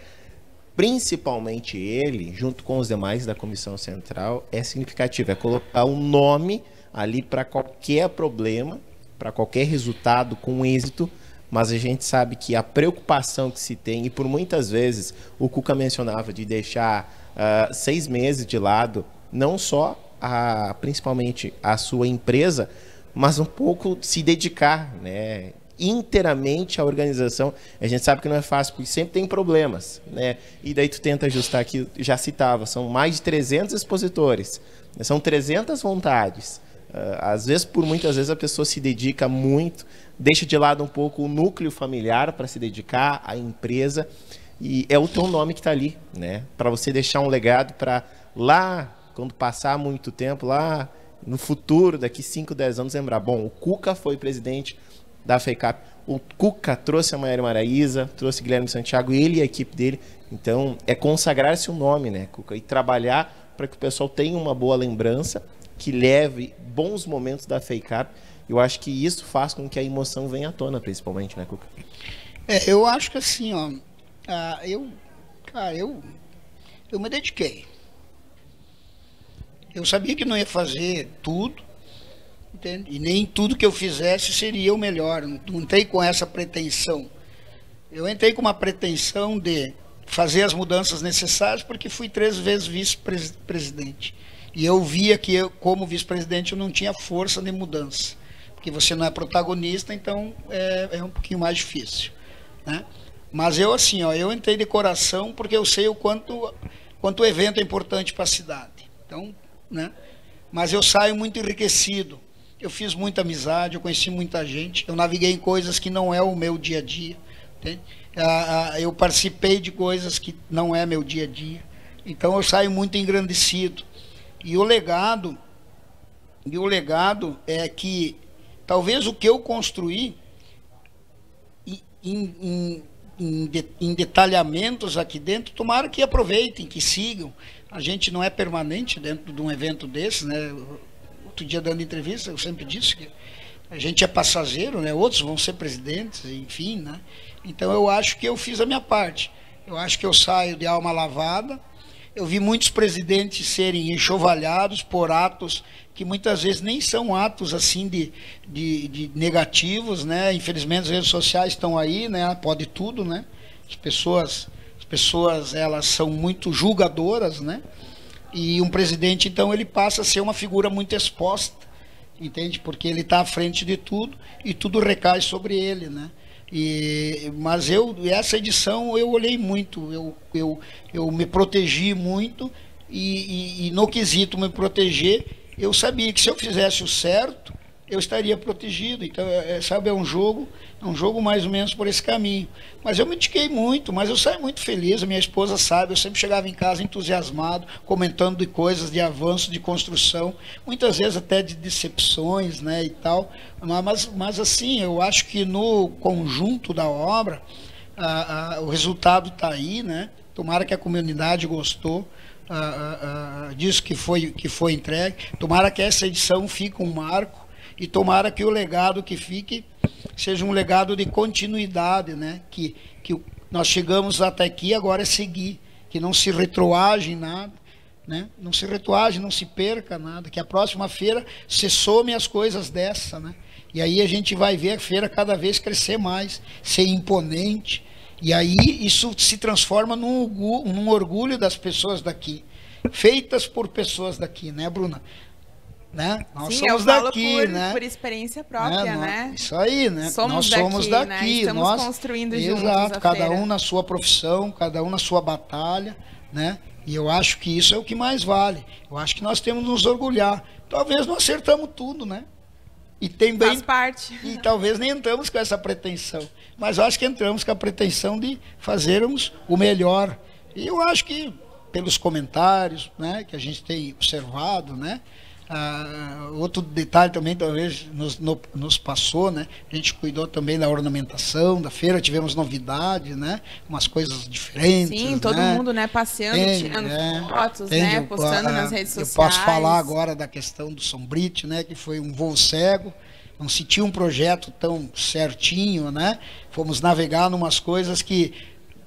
principalmente ele, junto com os demais da Comissão Central, é significativa. É colocar um nome ali para qualquer problema, para qualquer resultado com êxito, mas a gente sabe que a preocupação que se tem, e por muitas vezes o Cuca mencionava de deixar 6 meses de lado, não só principalmente a sua empresa, mas um pouco se dedicar, né, inteiramente à organização. A gente sabe que não é fácil, porque sempre tem problemas, né? E daí tu tenta ajustar aqui, já citava, são mais de 300 expositores, né? São 300 vontades. Às vezes, muitas vezes a pessoa se dedica muito, deixa de lado um pouco o núcleo familiar para se dedicar à empresa, e é o teu nome que está ali, né? Para você deixar um legado para lá, quando passar muito tempo, lá no futuro, daqui 5, 10 anos, lembrar, bom, o Cuca foi presidente da FEICAP, o Cuca trouxe a Maiara Maraíza, trouxe Guilherme Santiago, ele e a equipe dele. Então, é consagrar-se o nome, né, Cuca? E trabalhar para que o pessoal tenha uma boa lembrança, que leve bons momentos da FEICAP. Eu acho que isso faz com que a emoção venha à tona, principalmente, né, Cuca? Eu acho que assim, ó, eu me dediquei. Eu sabia que não ia fazer tudo, entende? E nem tudo que eu fizesse seria o melhor. Não entrei com essa pretensão. Eu entrei com uma pretensão de fazer as mudanças necessárias, porque fui 3 vezes vice-presidente. E eu via que eu, como vice-presidente, eu não tinha força de mudança. Porque você não é protagonista, então é um pouquinho mais difícil, né? Mas eu, assim, ó, eu entrei de coração porque eu sei o quanto o evento é importante para a cidade. Então, né? Mas eu saio muito enriquecido. Eu fiz muita amizade, eu conheci muita gente, eu naveguei em coisas que não é o meu dia a dia, entende? Eu participei de coisas que não é meu dia a dia. Então eu saio muito engrandecido. E o legado é que talvez o que eu construí em detalhamentos aqui dentro, tomara que aproveitem, que sigam. A gente não é permanente dentro de um evento desse, né? Outro dia dando entrevista, eu sempre disse que a gente é passageiro, né? Outros vão ser presidentes, enfim, né? Então eu acho que eu fiz a minha parte. Eu acho que eu saio de alma lavada. Eu vi muitos presidentes serem enxovalhados por atos que muitas vezes nem são atos assim de negativos, né? Infelizmente as redes sociais estão aí, né? Pode tudo, né? As pessoas elas são muito julgadoras, né? E um presidente, então, ele passa a ser uma figura muito exposta, entende? Porque ele está à frente de tudo e tudo recai sobre ele, né? Mas essa edição eu olhei muito, eu me protegi muito e no quesito me proteger, eu sabia que se eu fizesse o certo, eu estaria protegido. Então, sabe, é um jogo mais ou menos por esse caminho. Mas eu me dediquei muito, mas eu saí muito feliz, a minha esposa sabe, eu sempre chegava em casa entusiasmado, comentando de coisas, de avanço, de construção, muitas vezes até de decepções, né, e tal. Mas assim, eu acho que no conjunto da obra, o resultado está aí, né? Tomara que a comunidade gostou disso que foi entregue. Tomara que essa edição fique um marco. e tomara que o legado que fique seja um legado de continuidade, né? Que nós chegamos até aqui, agora é seguir, que não se retroage em nada, né? Não se retroage, não se perca nada, que a próxima feira se some as coisas dessa, né? E aí a gente vai ver a feira cada vez crescer mais, ser imponente, e aí isso se transforma num orgulho das pessoas daqui, feitas por pessoas daqui, né, Bruna? Né? Nós Sim, somos daqui, né? Por experiência própria, né? Isso aí, né? Nós somos daqui, né? Estamos construindo juntos. Exato, cada um na sua profissão, cada um na sua batalha, né? E eu acho que isso é o que mais vale. Eu acho que nós temos que nos orgulhar. Talvez não acertamos tudo, né? E tem bem, faz parte. E talvez nem entramos com essa pretensão. Mas eu acho que entramos com a pretensão de fazermos o melhor. E eu acho que, pelos comentários, né, que a gente tem observado, né? Outro detalhe também talvez nos passou, né? A gente cuidou também da ornamentação da feira, tivemos novidades, né? Umas coisas diferentes. Sim, todo mundo, né? Passeando, tirando fotos, né? Postando nas redes sociais. Eu posso falar agora da questão do Sombrite, né? Que foi um voo cego, não se tinha um projeto tão certinho, né? Fomos navegar numas coisas que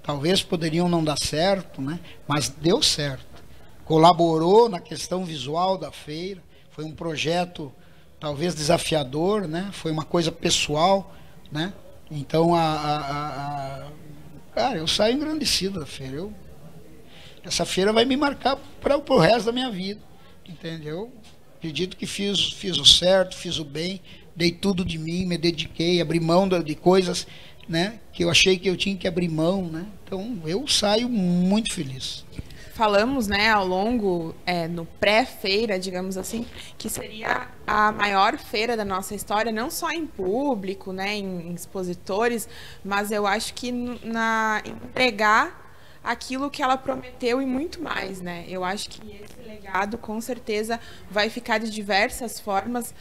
talvez poderiam não dar certo, né? Mas deu certo. Colaborou na questão visual da feira. Foi um projeto talvez desafiador, né? Foi uma coisa pessoal, né? Então, cara, eu saio engrandecido da feira. Essa feira vai me marcar para o resto da minha vida, entendeu? Acredito que fiz o certo, fiz o bem, dei tudo de mim, me dediquei, abri mão de coisas, né? Que eu achei que eu tinha que abrir mão, né? Então, eu saio muito feliz. Falamos, né, ao longo, no pré-feira, digamos assim, que seria a maior feira da nossa história, não só em público, né, em expositores, mas eu acho que em entregar aquilo que ela prometeu e muito mais, né? Eu acho que esse legado, com certeza, vai ficar de diversas formas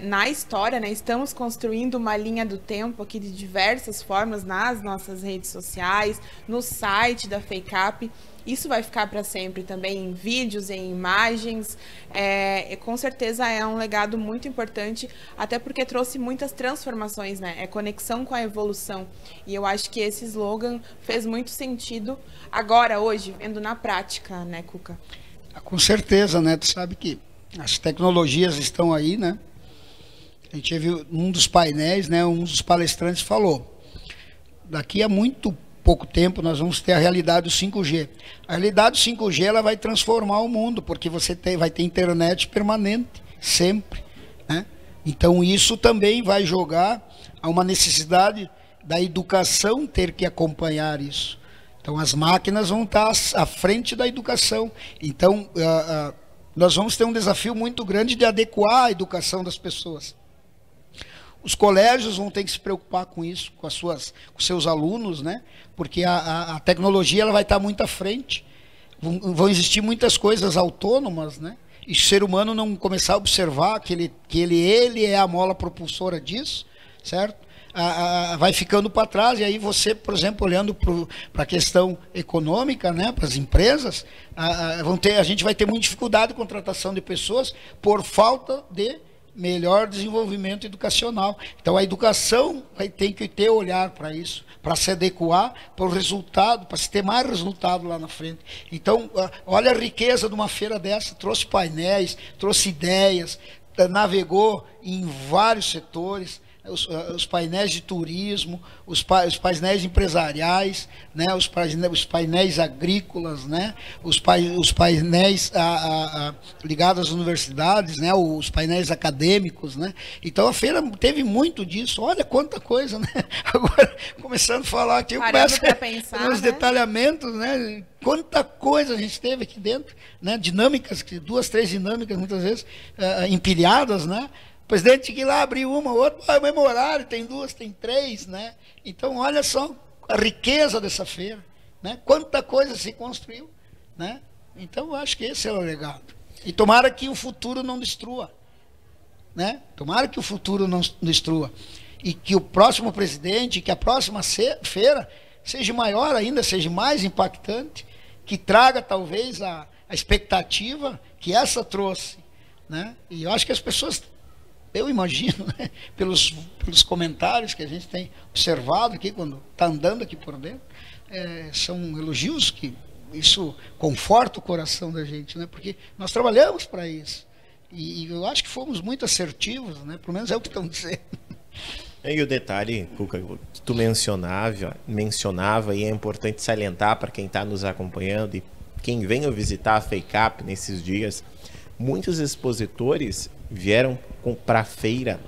na história, né? Estamos construindo uma linha do tempo aqui de diversas formas nas nossas redes sociais, no site da FEICAP. Isso vai ficar para sempre também em vídeos, em imagens. Com certeza é um legado muito importante, até porque trouxe muitas transformações, né? É conexão com a evolução. E eu acho que esse slogan fez muito sentido agora, hoje, vendo na prática, né, Cuca? Com certeza, né? Tu sabe que as tecnologias estão aí, né? A gente viu um dos painéis, né? Um dos palestrantes falou: daqui a muito pouco tempo nós vamos ter a realidade do 5G. A realidade do 5G ela vai transformar o mundo, porque vai ter internet permanente, sempre, né? Então isso também vai jogar a uma necessidade da educação ter que acompanhar isso. Então as máquinas vão estar à frente da educação. Então nós vamos ter um desafio muito grande de adequar a educação das pessoas. Os colégios vão ter que se preocupar com isso, com seus alunos, né? Porque a tecnologia ela vai estar muito à frente. Vão existir muitas coisas autônomas, né? E se o ser humano não começar a observar que ele é a mola propulsora disso, certo? Vai ficando para trás. E aí você, por exemplo, olhando para a questão econômica, né? Para as empresas, a gente vai ter muita dificuldade de contratação de pessoas por falta de melhor desenvolvimento educacional. Então a educação tem que ter olhar para isso, para se adequar para o resultado, para se ter mais resultado lá na frente. Então, olha a riqueza de uma feira dessa, trouxe painéis, trouxe ideias, navegou em vários setores, os painéis de turismo, os painéis empresariais, né, os painéis agrícolas, né, os painéis ligados às universidades, né, os painéis acadêmicos, né. Então a feira teve muito disso. Olha quanta coisa, né? Agora começando a falar aqui, eu começo nos detalhamentos, né? Quanta coisa a gente teve aqui dentro, né? Dinâmicas, 2, 3 dinâmicas muitas vezes empilhadas, né? O presidente que lá abriu uma, outra, o mesmo horário, tem 2, tem 3, né? Então, olha só a riqueza dessa feira, né? Quanta coisa se construiu, né? Então, eu acho que esse é o legado. E tomara que o futuro não destrua, né? Tomara que o futuro não destrua. E que o próximo presidente, que a próxima feira seja maior ainda, seja mais impactante, que traga talvez a expectativa que essa trouxe, né? E eu acho que as pessoas eu imagino, né, pelos comentários que a gente tem observado aqui, quando está andando aqui por dentro, são elogios que isso conforta o coração da gente, né, porque nós trabalhamos para isso. E eu acho que fomos muito assertivos, né, pelo menos é o que estão dizendo. E o detalhe, Cuca, que tu mencionava, e é importante salientar para quem está nos acompanhando e quem venha visitar a FEICAP nesses dias, muitos expositores vieram para a feira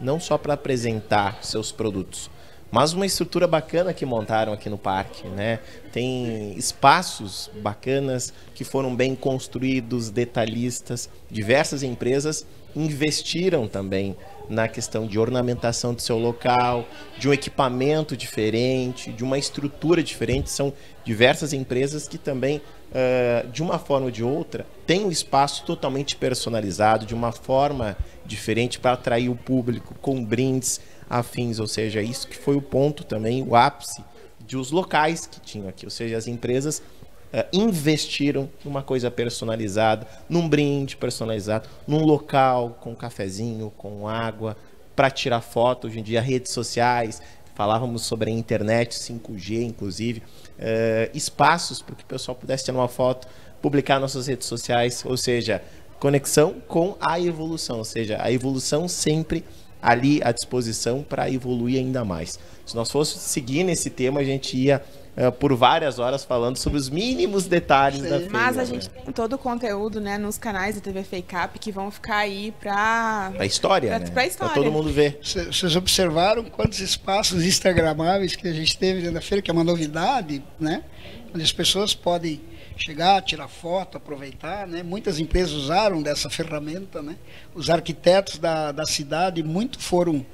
não só para apresentar seus produtos, mas uma estrutura bacana que montaram aqui no parque, né? Tem espaços bacanas que foram bem construídos, detalhistas. Diversas empresas investiram também na questão de ornamentação do seu local, de um equipamento diferente, de uma estrutura diferente. São diversas empresas que também, de uma forma ou de outra, têm um espaço totalmente personalizado, de uma forma diferente para atrair o público, com brindes afins, ou seja, isso que foi o ponto também, o ápice dos locais que tinham aqui, ou seja, as empresas investiram numa coisa personalizada, num brinde personalizado, num local com cafezinho, com água, para tirar foto. Hoje em dia, redes sociais, falávamos sobre a internet, 5G inclusive, espaços para que o pessoal pudesse tirar uma foto, publicar nas suas redes sociais, ou seja, conexão com a evolução, ou seja, a evolução sempre ali à disposição para evoluir ainda mais. Se nós fôssemos seguir nesse tema, a gente ia por várias horas falando sobre os mínimos detalhes da feira. Mas a gente tem todo o conteúdo, né, nos canais da TV FEICAP que vão ficar aí para a história, né? Para todo mundo ver. Vocês observaram quantos espaços instagramáveis que a gente teve dentro da feira, que é uma novidade, né? Onde as pessoas podem chegar, tirar foto, aproveitar, né? Muitas empresas usaram dessa ferramenta, né? Os arquitetos da cidade muito foram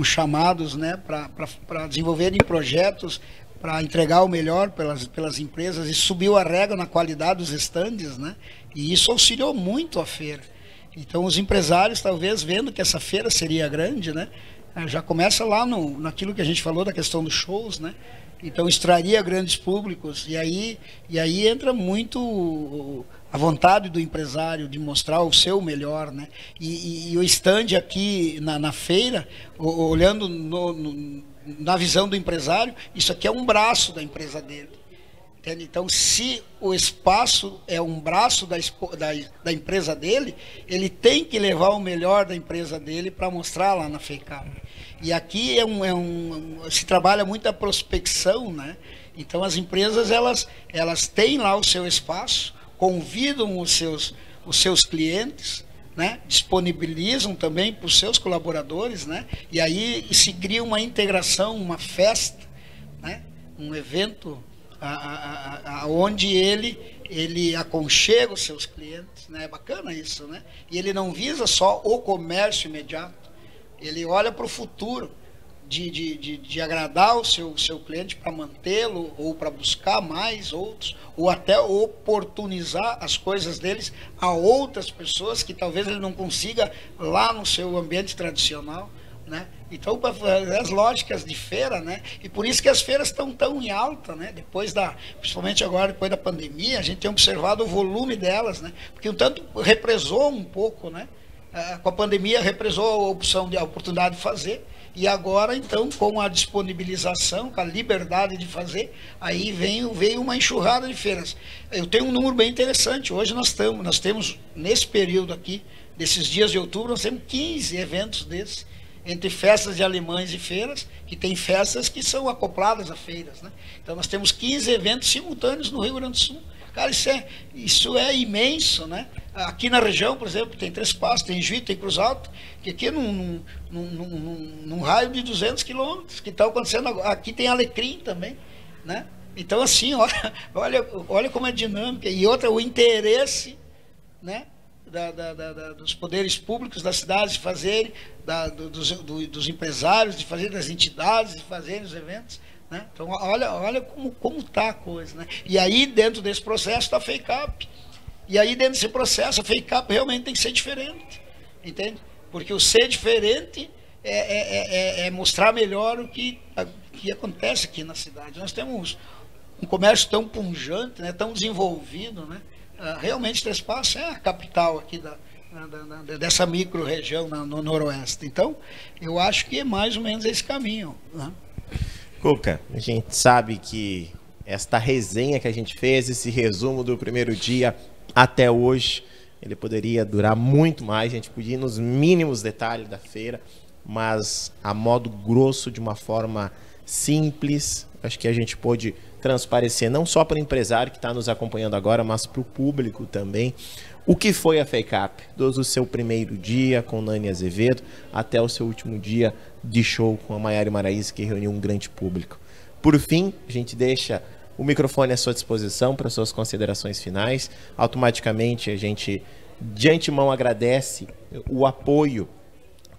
chamados, né, para desenvolverem projetos para entregar o melhor pelas empresas, e subiu a régua na qualidade dos estandes, né? E isso auxiliou muito a feira. Então os empresários, talvez vendo que essa feira seria grande, né, já começa lá naquilo que a gente falou da questão dos shows, né? Então extraria grandes públicos, e aí entra muito a vontade do empresário de mostrar o seu melhor, né? E o stand aqui na feira, olhando na visão do empresário, isso aqui é um braço da empresa dele. Entende? Então, se o espaço é um braço da empresa dele, ele tem que levar o melhor da empresa dele para mostrar lá na FEICAP. E aqui se trabalha muito a prospecção, né? Então as empresas elas têm lá o seu espaço, convidam os seus clientes, né? Disponibilizam também para os seus colaboradores, né? E aí se cria uma integração, uma festa, né? Um evento onde ele aconchega os seus clientes, né? É bacana isso, né? E ele não visa só o comércio imediato, ele olha para o futuro, de agradar o seu cliente para mantê-lo, ou para buscar mais outros, ou até oportunizar as coisas deles a outras pessoas que talvez ele não consiga lá no seu ambiente tradicional, né? Então, as lógicas de feira, né? E por isso que as feiras estão tão em alta, né? Principalmente agora, depois da pandemia, a gente tem observado o volume delas, né? Porque um tanto represou um pouco, né? Com a pandemia represou a oportunidade de fazer, e agora então com a disponibilização, com a liberdade de fazer, aí veio uma enxurrada de feiras. Eu tenho um número bem interessante. Hoje nós temos nesse período aqui, desses dias de outubro, nós temos 15 eventos desses, entre festas de alemães e feiras, que tem festas que são acopladas a feiras, né? Então nós temos 15 eventos simultâneos no Rio Grande do Sul. Cara, isso é imenso, né? Aqui na região, por exemplo, tem Três Passos, tem Juí, tem Cruz Alta, que aqui num raio de 200 quilômetros, que está acontecendo agora. Aqui tem Alecrim também, né? Então, assim, olha como é dinâmica. E outra, o interesse, né, dos poderes públicos das cidades de fazerem, dos empresários, de fazer, das entidades de fazerem os eventos, né? Então, olha como está a coisa, né? E aí, dentro desse processo, está a FEICAP. E aí, dentro desse processo, a FEICAP realmente tem que ser diferente, entende? Porque o ser diferente é mostrar melhor o que acontece aqui na cidade. Nós temos um comércio tão pujante, né, tão desenvolvido, né? Realmente, Três Passos é a capital aqui dessa micro-região no Noroeste. Então, eu acho que é mais ou menos esse caminho, né? Cuca, a gente sabe que esta resenha que a gente fez, esse resumo do primeiro dia até hoje, ele poderia durar muito mais, a gente podia ir nos mínimos detalhes da feira, mas a modo grosso, de uma forma simples, acho que a gente pôde transparecer não só para o empresário que está nos acompanhando agora, mas para o público também, o que foi a FEICAP, desde o seu primeiro dia com Nani Azevedo até o seu último dia de show com a Maiara Maraíza, que reuniu um grande público. Por fim, a gente deixa o microfone à sua disposição para suas considerações finais. Automaticamente a gente de antemão agradece o apoio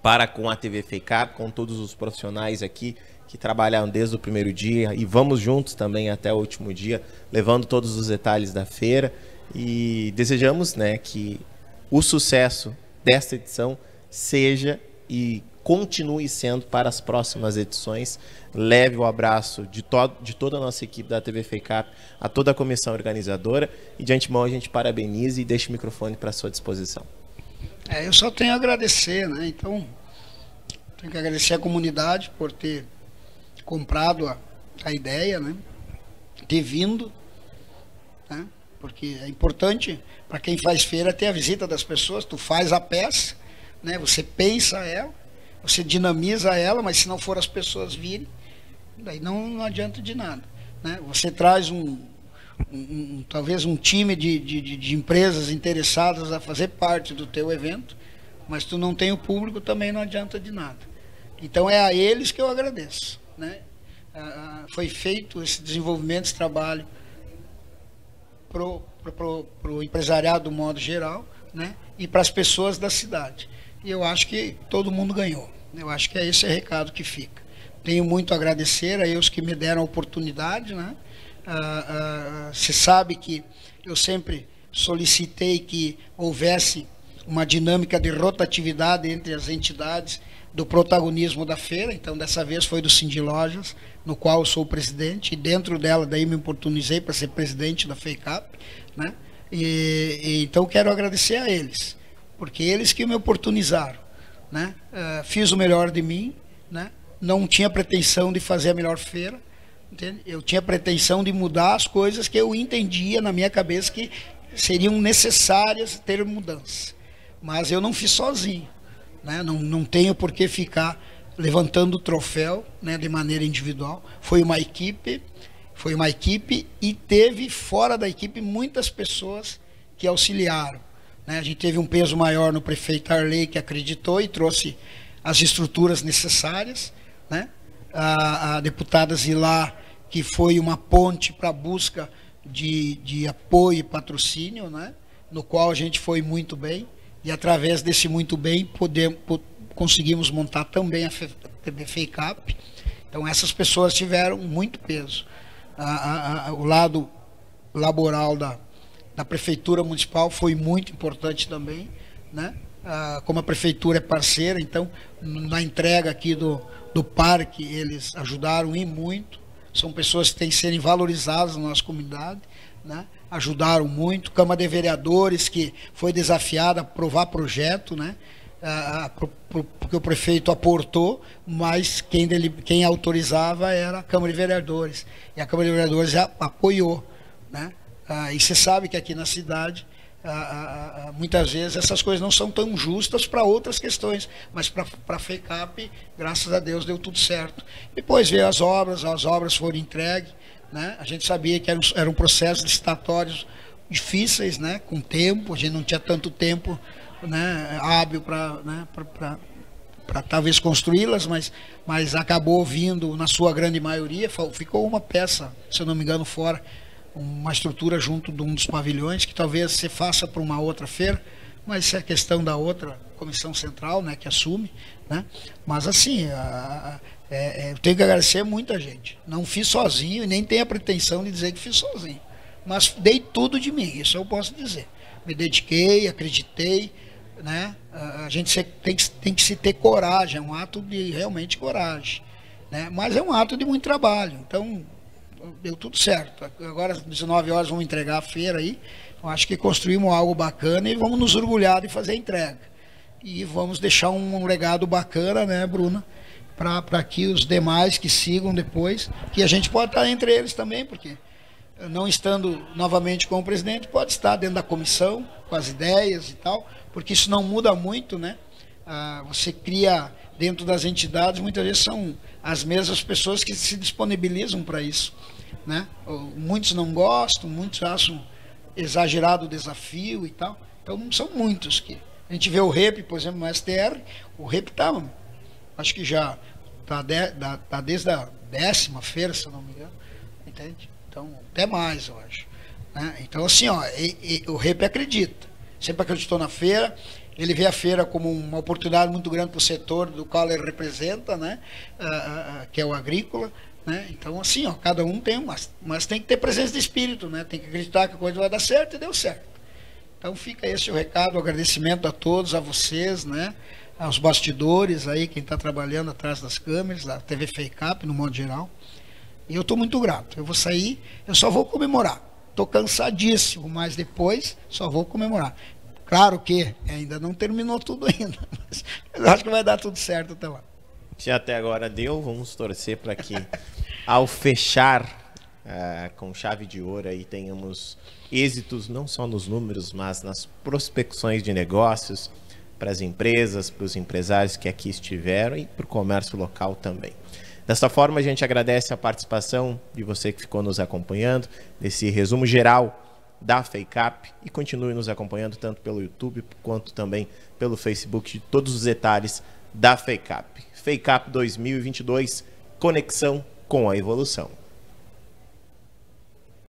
para com a TV FEICAP, com todos os profissionais aqui que trabalharam desde o primeiro dia, e vamos juntos também até o último dia, levando todos os detalhes da feira, e desejamos, né, que o sucesso desta edição seja e continue sendo para as próximas edições. Leve o abraço de toda a nossa equipe da TV FEICAP, a toda a comissão organizadora, e de antemão a gente parabeniza e deixa o microfone para a sua disposição. Eu só tenho a agradecer, né? Então, tenho que agradecer a comunidade por ter comprado a ideia, né? Ter vindo, né? Porque é importante para quem faz feira ter a visita das pessoas. Tu faz a peça, né? Você pensa ela, você dinamiza ela, mas se não for as pessoas virem, daí não adianta de nada, né? Você traz talvez um time de empresas interessadas a fazer parte do teu evento, mas tu não tem o público, também não adianta de nada. Então é a eles que eu agradeço, né? Foi feito esse desenvolvimento, esse trabalho pro empresariado do modo geral, né? E para as pessoas da cidade. E eu acho que todo mundo ganhou. Eu acho que esse é o recado que fica. Tenho muito a agradecer a eles que me deram a oportunidade, né? Você sabe que eu sempre solicitei que houvesse uma dinâmica de rotatividade entre as entidades do protagonismo da feira. Então, dessa vez foi do Cindy Lojas, no qual eu sou o presidente, e dentro dela daí me oportunizei para ser presidente da FEICAP, né? Então quero agradecer a eles, porque eles que me oportunizaram, né? Fiz o melhor de mim, né? Não tinha pretensão de fazer a melhor feira, entende? Eu tinha pretensão de mudar as coisas que eu entendia na minha cabeça que seriam necessárias ter mudança, mas eu não fiz sozinho, né? Não tenho por que ficar levantando o troféu, né, de maneira individual. Foi uma equipe e teve fora da equipe muitas pessoas que auxiliaram, né? A gente teve um peso maior no prefeito Arley, que acreditou e trouxe as estruturas necessárias, né? A deputada Zilá, que foi uma ponte para a busca de apoio e patrocínio, né? No qual a gente foi muito bem, e através desse muito bem conseguimos montar também a TV FEICAP. Então essas pessoas tiveram muito peso. O lado laboral da Prefeitura Municipal foi muito importante também, né? Como a Prefeitura é parceira, então na entrega aqui do parque eles ajudaram e muito. São pessoas que têm que serem valorizadas na nossa comunidade, né? Ajudaram muito. Câmara de Vereadores, que foi desafiada a aprovar projeto, né? Porque o prefeito aportou, mas quem autorizava era a Câmara de Vereadores, e a Câmara de Vereadores já apoiou, né? E você sabe que aqui na cidade muitas vezes essas coisas não são tão justas para outras questões, mas para a FEICAP, graças a Deus, deu tudo certo. Depois veio as obras foram entregues, né? A gente sabia que eram processos licitatórios difíceis, né? Com tempo, a gente não tinha tanto tempo, né, hábil para, né, para talvez construí-las, mas acabou vindo na sua grande maioria. Ficou uma peça, se eu não me engano, fora, uma estrutura junto de um dos pavilhões, que talvez se faça para uma outra feira, mas isso é questão da outra comissão central, né, que assume, né? Mas assim, eu tenho que agradecer a muita gente. Não fiz sozinho e nem tenho a pretensão de dizer que fiz sozinho, mas dei tudo de mim, isso eu posso dizer. Me dediquei, acreditei, né? A gente tem que se ter coragem, é um ato de realmente coragem, né? Mas é um ato de muito trabalho. Então deu tudo certo. Agora, às 19 horas, vamos entregar a feira aí. Eu acho que construímos algo bacana e vamos nos orgulhar de fazer a entrega. E vamos deixar um legado bacana, né, Bruna? Para que os demais que sigam depois, que a gente pode estar entre eles também, porque não estando novamente como presidente, pode estar dentro da comissão, com as ideias e tal, porque isso não muda muito, né? Você cria dentro das entidades, muitas vezes são as mesmas pessoas que se disponibilizam para isso, né? Muitos não gostam, muitos acham exagerado o desafio e tal, então são muitos que... A gente vê o REP, por exemplo, no STR, o REP está, acho que já está desde a 10ª feira, se eu não me engano, entende? Então, até mais, eu acho. Né? Então, assim, ó, o REP acredita, sempre acreditou na feira, ele vê a feira como uma oportunidade muito grande para o setor do qual ele representa, né? Que é o agrícola. Né? Então, assim, ó, cada um tem, mas tem que ter presença de espírito, né? Tem que acreditar que a coisa vai dar certo, e deu certo. Então fica esse o recado, o agradecimento a todos, a vocês, né? Aos bastidores aí, quem está trabalhando atrás das câmeras, a TV FEICAP no modo geral. E eu estou muito grato. Eu vou sair, eu só vou comemorar. Estou cansadíssimo, mas depois só vou comemorar. Claro que ainda não terminou tudo ainda, mas eu acho que vai dar tudo certo até lá. Se até agora deu, vamos torcer para que ao fechar com chave de ouro aí tenhamos êxitos não só nos números, mas nas prospecções de negócios para as empresas, para os empresários que aqui estiveram e para o comércio local também. Dessa forma, a gente agradece a participação de você que ficou nos acompanhando nesse resumo geral da FEICAP e continue nos acompanhando tanto pelo YouTube quanto também pelo Facebook de todos os detalhes da FEICAP. FEICAP 2022, conexão com a evolução.